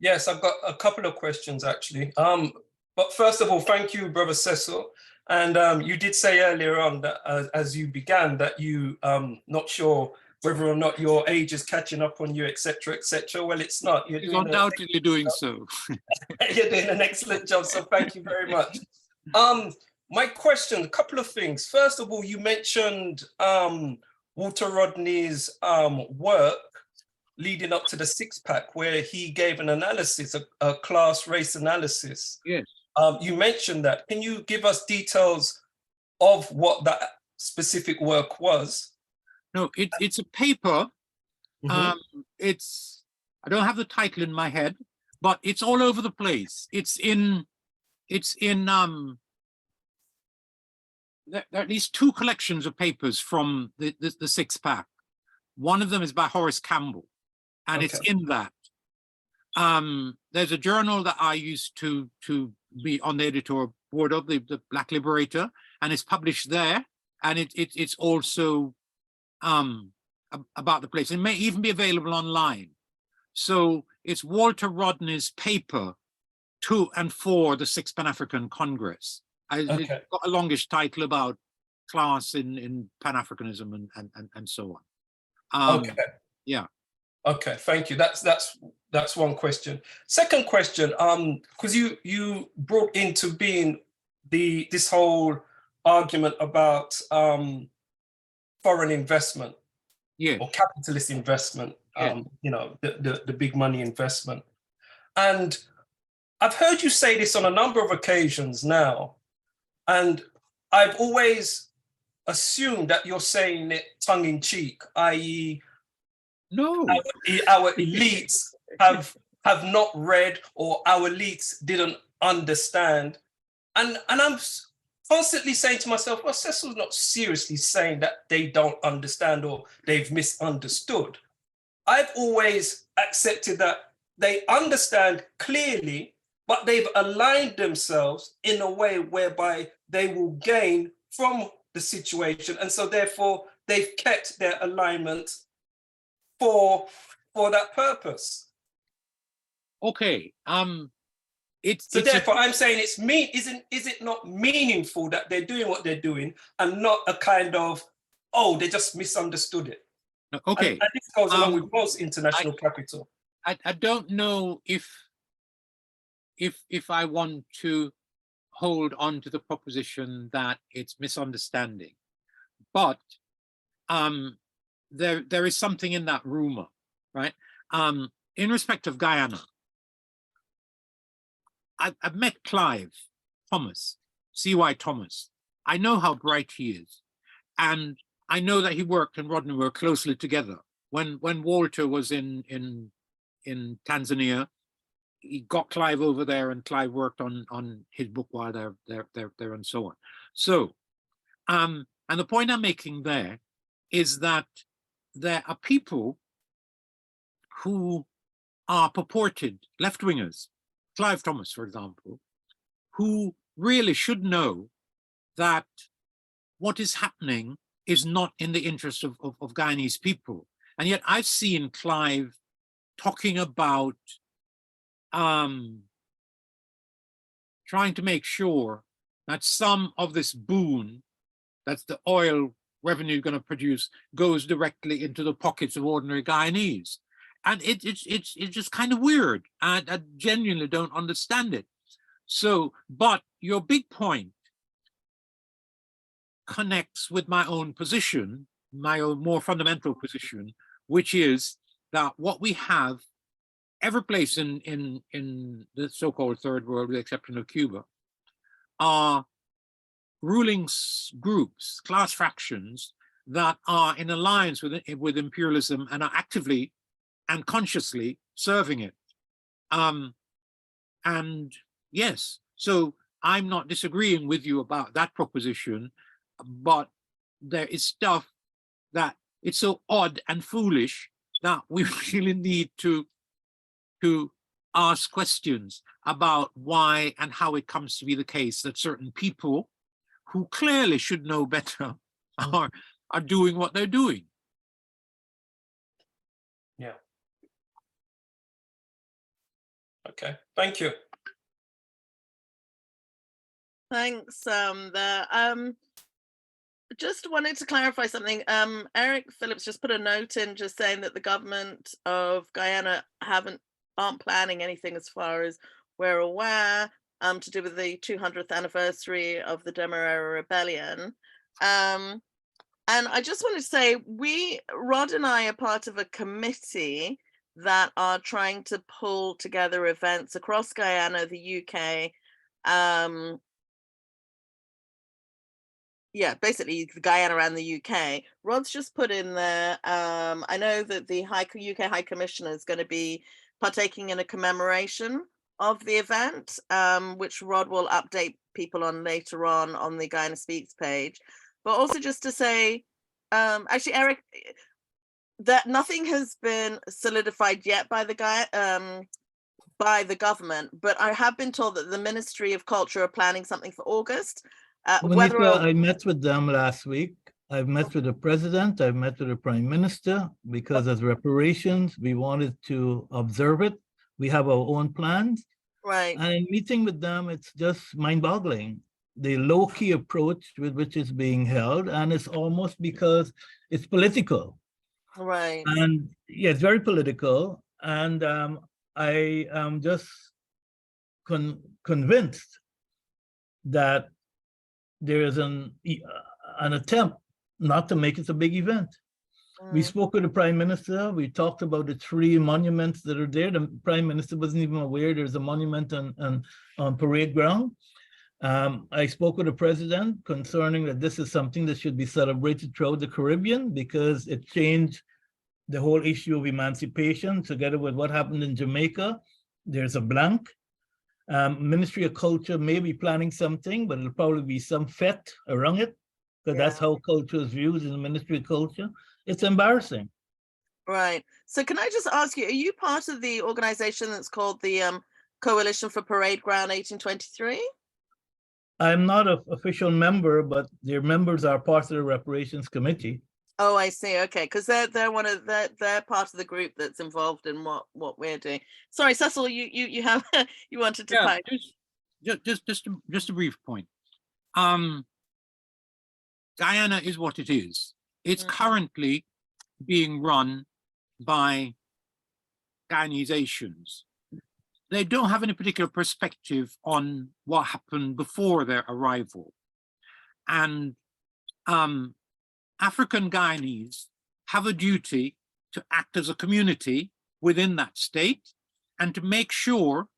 Yes, I've got a couple of questions actually. But first of all, thank you, Brother Cecil. And you did say earlier on that as you began that you not sure whether or not your age is catching up on you, etc., etc. Well, it's not. You're undoubtedly doing so. You're doing an excellent job, so thank you very much. My question, a couple of things. First of all, you mentioned Walter Rodney's work leading up to the six-pack, where he gave an analysis, a class race analysis. Yes. You mentioned that. Can you give us details of what that specific work was? No, it's a paper. I don't have the title in my head, but it's all over the place. It's in there are at least two collections of papers from the six-pack. One of them is by Horace Campbell, and it's in that. There's a journal that I used to be on the editorial supporter of the Black Liberator, and it's published there, and it's also about the place. It may even be available online. So it's Walter Rodney's paper to and for the 6th Pan-African Congress. It's got a longish title about class in Pan-Africanism and so on. Okay. Yeah. Okay, thank you. That's one question. Second question, because you brought into being this whole argument about foreign investment, yeah, or capitalist investment, you know, the big money investment. And I've heard you say this on a number of occasions now, and I've always assumed that you're saying it tongue in cheek, i.e., no, our elites have not read, or our elites didn't understand. And I'm constantly saying to myself, well, Cecil's not seriously saying that they don't understand or they've misunderstood. I've always accepted that they understand clearly, but they've aligned themselves in a way whereby they will gain from the situation. And so therefore they've kept their alignment for that purpose. Okay. Therefore, I'm saying is it not meaningful that they're doing what they're doing, and not a kind of, oh, they just misunderstood it? Okay. And this goes along with most international capital. I don't know if I want to hold on to the proposition that it's misunderstanding, but there is something in that rumor, right? In respect of Guyana, I've met Clive Thomas, C.Y. Thomas. I know how bright he is, and I know that he worked and Rodney worked closely together. When Walter was in Tanzania, he got Clive over there, and Clive worked on his book while they're there and so on. So, and the point I'm making there is that there are people who are purported left-wingers, Clive Thomas, for example, who really should know that what is happening is not in the interest of Guyanese people. And yet I've seen Clive talking about trying to make sure that some of this boon, that's the oil revenue going to produce, goes directly into the pockets of ordinary Guyanese. And it's just kind of weird. I genuinely don't understand it. So, but your big point connects with my own position, my own more fundamental position, which is that what we have every place in the so-called third world, with the exception of Cuba, are ruling groups, class fractions that are in alliance with imperialism and are actively and consciously serving it. And yes, so I'm not disagreeing with you about that proposition, but there is stuff that it's so odd and foolish that we really need to ask questions about why and how it comes to be the case that certain people who clearly should know better are doing what they're doing. Yeah. Okay, thank you. Thanks, just wanted to clarify something. Eric Phillips just put a note in just saying that the government of Guyana aren't planning anything, as far as we're aware, to do with the 200th anniversary of the Demerara Rebellion. And I just wanted to say, Rod and I are part of a committee that are trying to pull together events across Guyana, the UK, yeah, basically Guyana and the UK. Rod's just put in there, I know that the UK High Commissioner is going to be partaking in a commemoration of the event, which Rod will update people on later on the Guyana Speaks page. But also just to say, actually, Eric, that nothing has been solidified yet by the guy, by the government, but I have been told that the Ministry of Culture are planning something for August. Whether Monica, or I met with them last week. I've met with the president, I've met with the prime minister, because as reparations, we wanted to observe it. We have our own plans. right, And in meeting with them, it's just mind-boggling, the low-key approach with which it's being held, and it's almost because it's political. right, And yeah, it's very political, and I am just convinced that there is an attempt not to make it a big event. We mm, spoke with the prime minister. We talked about the 3 monuments that are there. The prime minister wasn't even aware there's a monument on parade ground. I spoke with the president concerning that this is something that should be celebrated throughout the Caribbean because it changed the whole issue of emancipation together with what happened in Jamaica. There's a blank. Ministry of Culture may be planning something, but it'll probably be some fete around it, because that's how culture is viewed in the Ministry of Culture. It's embarrassing. right. So can I just ask you, are you part of the organization that's called the Coalition for Parade Ground 1823? I'm not an official member, but their members are part of the Reparations Committee. Oh, I see. Okay, because they're part of the group that's involved in what we're doing. Sorry, Cecil, you have you wanted to pipe. Just a brief point. Guyana is what it is. It's currently being run by Guyanese Asians. They don't have any particular perspective on what happened before their arrival. And African Guyanese have a duty to act as a community within that state and to make sure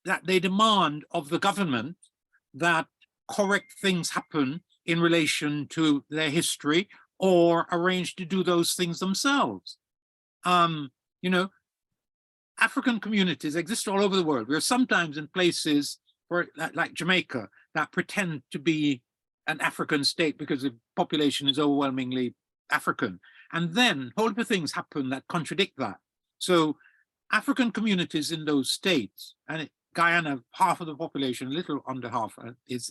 that they demand of the government that correct things happen in relation to their history or arrange to do those things themselves. You know, African communities exist all over the world. We're sometimes in places where, like Jamaica, that pretend to be an African state because the population is overwhelmingly African. And then whole heap of things happen that contradict that. So African communities in those states, and Guyana, half of the population, a little under half, is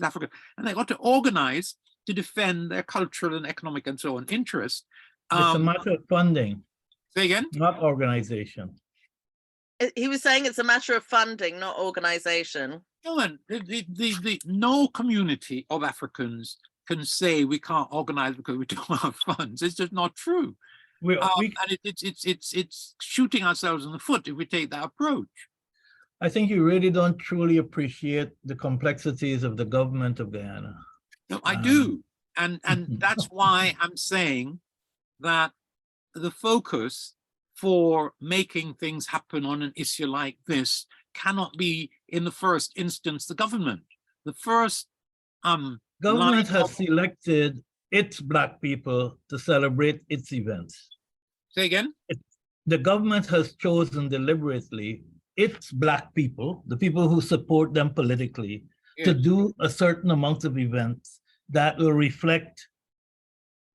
African, and they got to organize to defend their cultural and economic and so on interest. It's a matter of funding. Say again? Not organization. He was saying it's a matter of funding, not organization. No, and no community of Africans can say we can't organize because we don't have funds. It's just not true. And it's shooting ourselves in the foot if we take that approach. I think you really don't truly appreciate the complexities of the government of Guyana. No, I do. And that's why I'm saying that the focus for making things happen on an issue like this cannot be, in the first instance, the government. The first government has selected its Black people to celebrate its events. Say again? The government has chosen deliberately its Black people, the people who support them politically, to do a certain amount of events that will reflect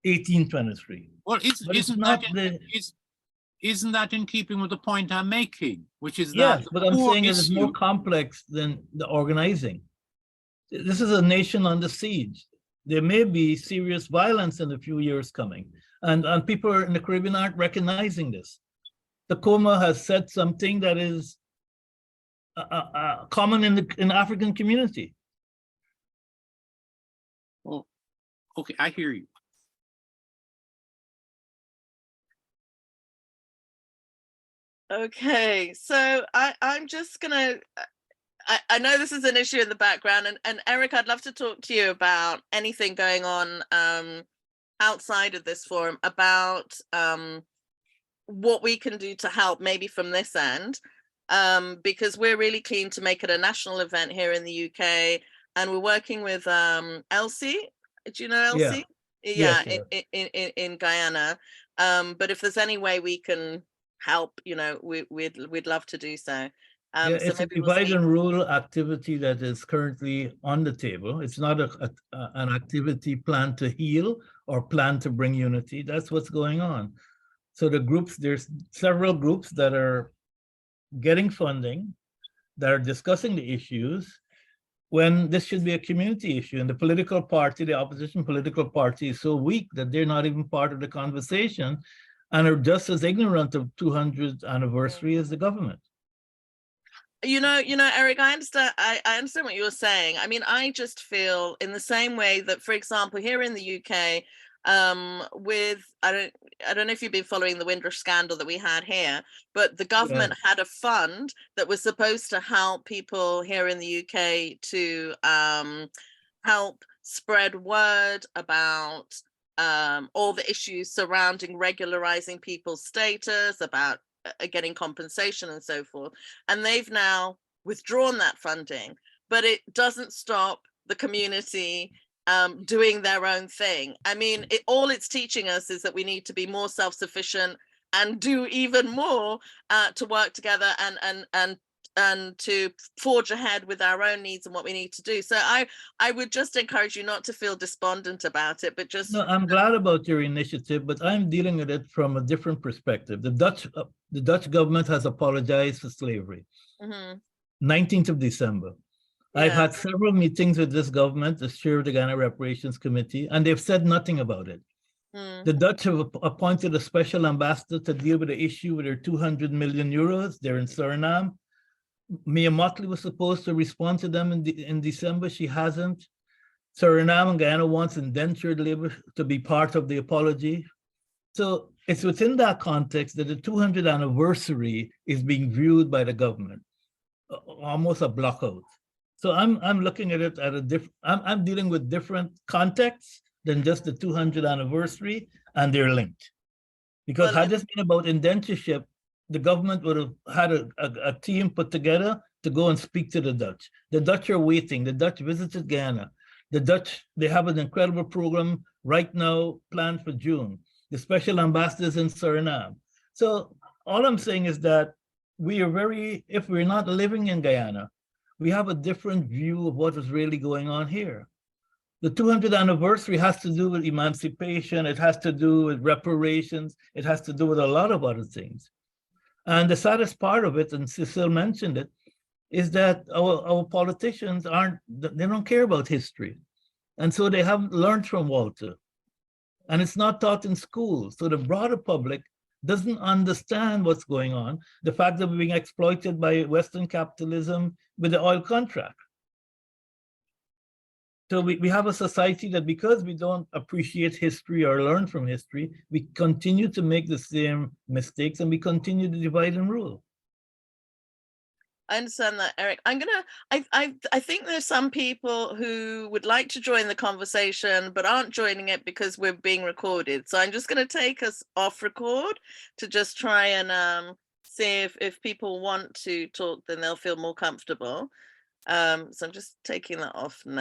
1823. Well, isn't that in keeping with the point I'm making, which is that? Yes, but I'm saying it is more complex than the organizing. This is a nation under siege. There may be serious violence in a few years coming, and people in the Caribbean aren't recognizing this. Tacoma has said something that is common in the African community. Well, okay, I hear you. Okay, so I'm just gonna, I know this is an issue in the background, and Eric, I'd love to talk to you about anything going on outside of this forum, about what we can do to help maybe from this end, because we're really keen to make it a national event here in the UK, and we're working with Elsie. Do you know Elsie? Yeah, in Guyana. But if there's any way we can help, you know, we'd love to do so. It's a divide and rule activity that is currently on the table. It's not an activity planned to heal or planned to bring unity. That's what's going on. So the groups, there's several groups that are getting funding, that are discussing the issues, when this should be a community issue. And the political party, the opposition political party, is so weak that they're not even part of the conversation and are just as ignorant of 200th anniversary as the government. You know, Eric, I understand. I understand what you were saying. I mean, I just feel in the same way that, for example, here in the UK, with I don't know if you've been following the Windrush scandal that we had here, but the government had a fund that was supposed to help people here in the UK to help spread word about all the issues surrounding regularizing people's status, about getting compensation and so forth. And they've now withdrawn that funding, but it doesn't stop the community doing their own thing. I mean, all it's teaching us is that we need to be more self-sufficient and do even more to work together and to forge ahead with our own needs and what we need to do. So I would just encourage you not to feel despondent about it, but just... No, I'm glad about your initiative, but I'm dealing with it from a different perspective. The Dutch government has apologized for slavery. 19th of December. I've had several meetings with this government, as chair of the Guyana Reparations Committee, and they've said nothing about it. The Dutch have appointed a special ambassador to deal with the issue with their 200 million euros. They're in Suriname. Mia Motley was supposed to respond to them in December. She hasn't. Suriname and Guyana wants indentured labor to be part of the apology. So it's within that context that the 200th anniversary is being viewed by the government, almost a blockout. So I'm looking at it at a different, I'm dealing with different contexts than just the 200th anniversary, and they're linked. Because had this been about indentureship, the government would have had a team put together to go and speak to the Dutch. The Dutch are waiting. The Dutch visited Guyana. The Dutch, they have an incredible program right now planned for June. The special ambassadors in Suriname. So all I'm saying is that we are if we're not living in Guyana, we have a different view of what is really going on here. The 200th anniversary has to do with emancipation. It has to do with reparations. It has to do with a lot of other things. And the saddest part of it, and Cecil mentioned it, is that our politicians they don't care about history. And so they haven't learned from Walter. And it's not taught in schools. So the broader public doesn't understand what's going on. The fact that we're being exploited by Western capitalism with the oil contract. So we have a society that, because we don't appreciate history or learn from history, we continue to make the same mistakes and we continue to divide and rule. I understand that, Eric. I think there's some people who would like to join the conversation but aren't joining it because we're being recorded. So I'm just going to take us off record to just try and see if people want to talk, then they'll feel more comfortable. So I'm just taking that off now.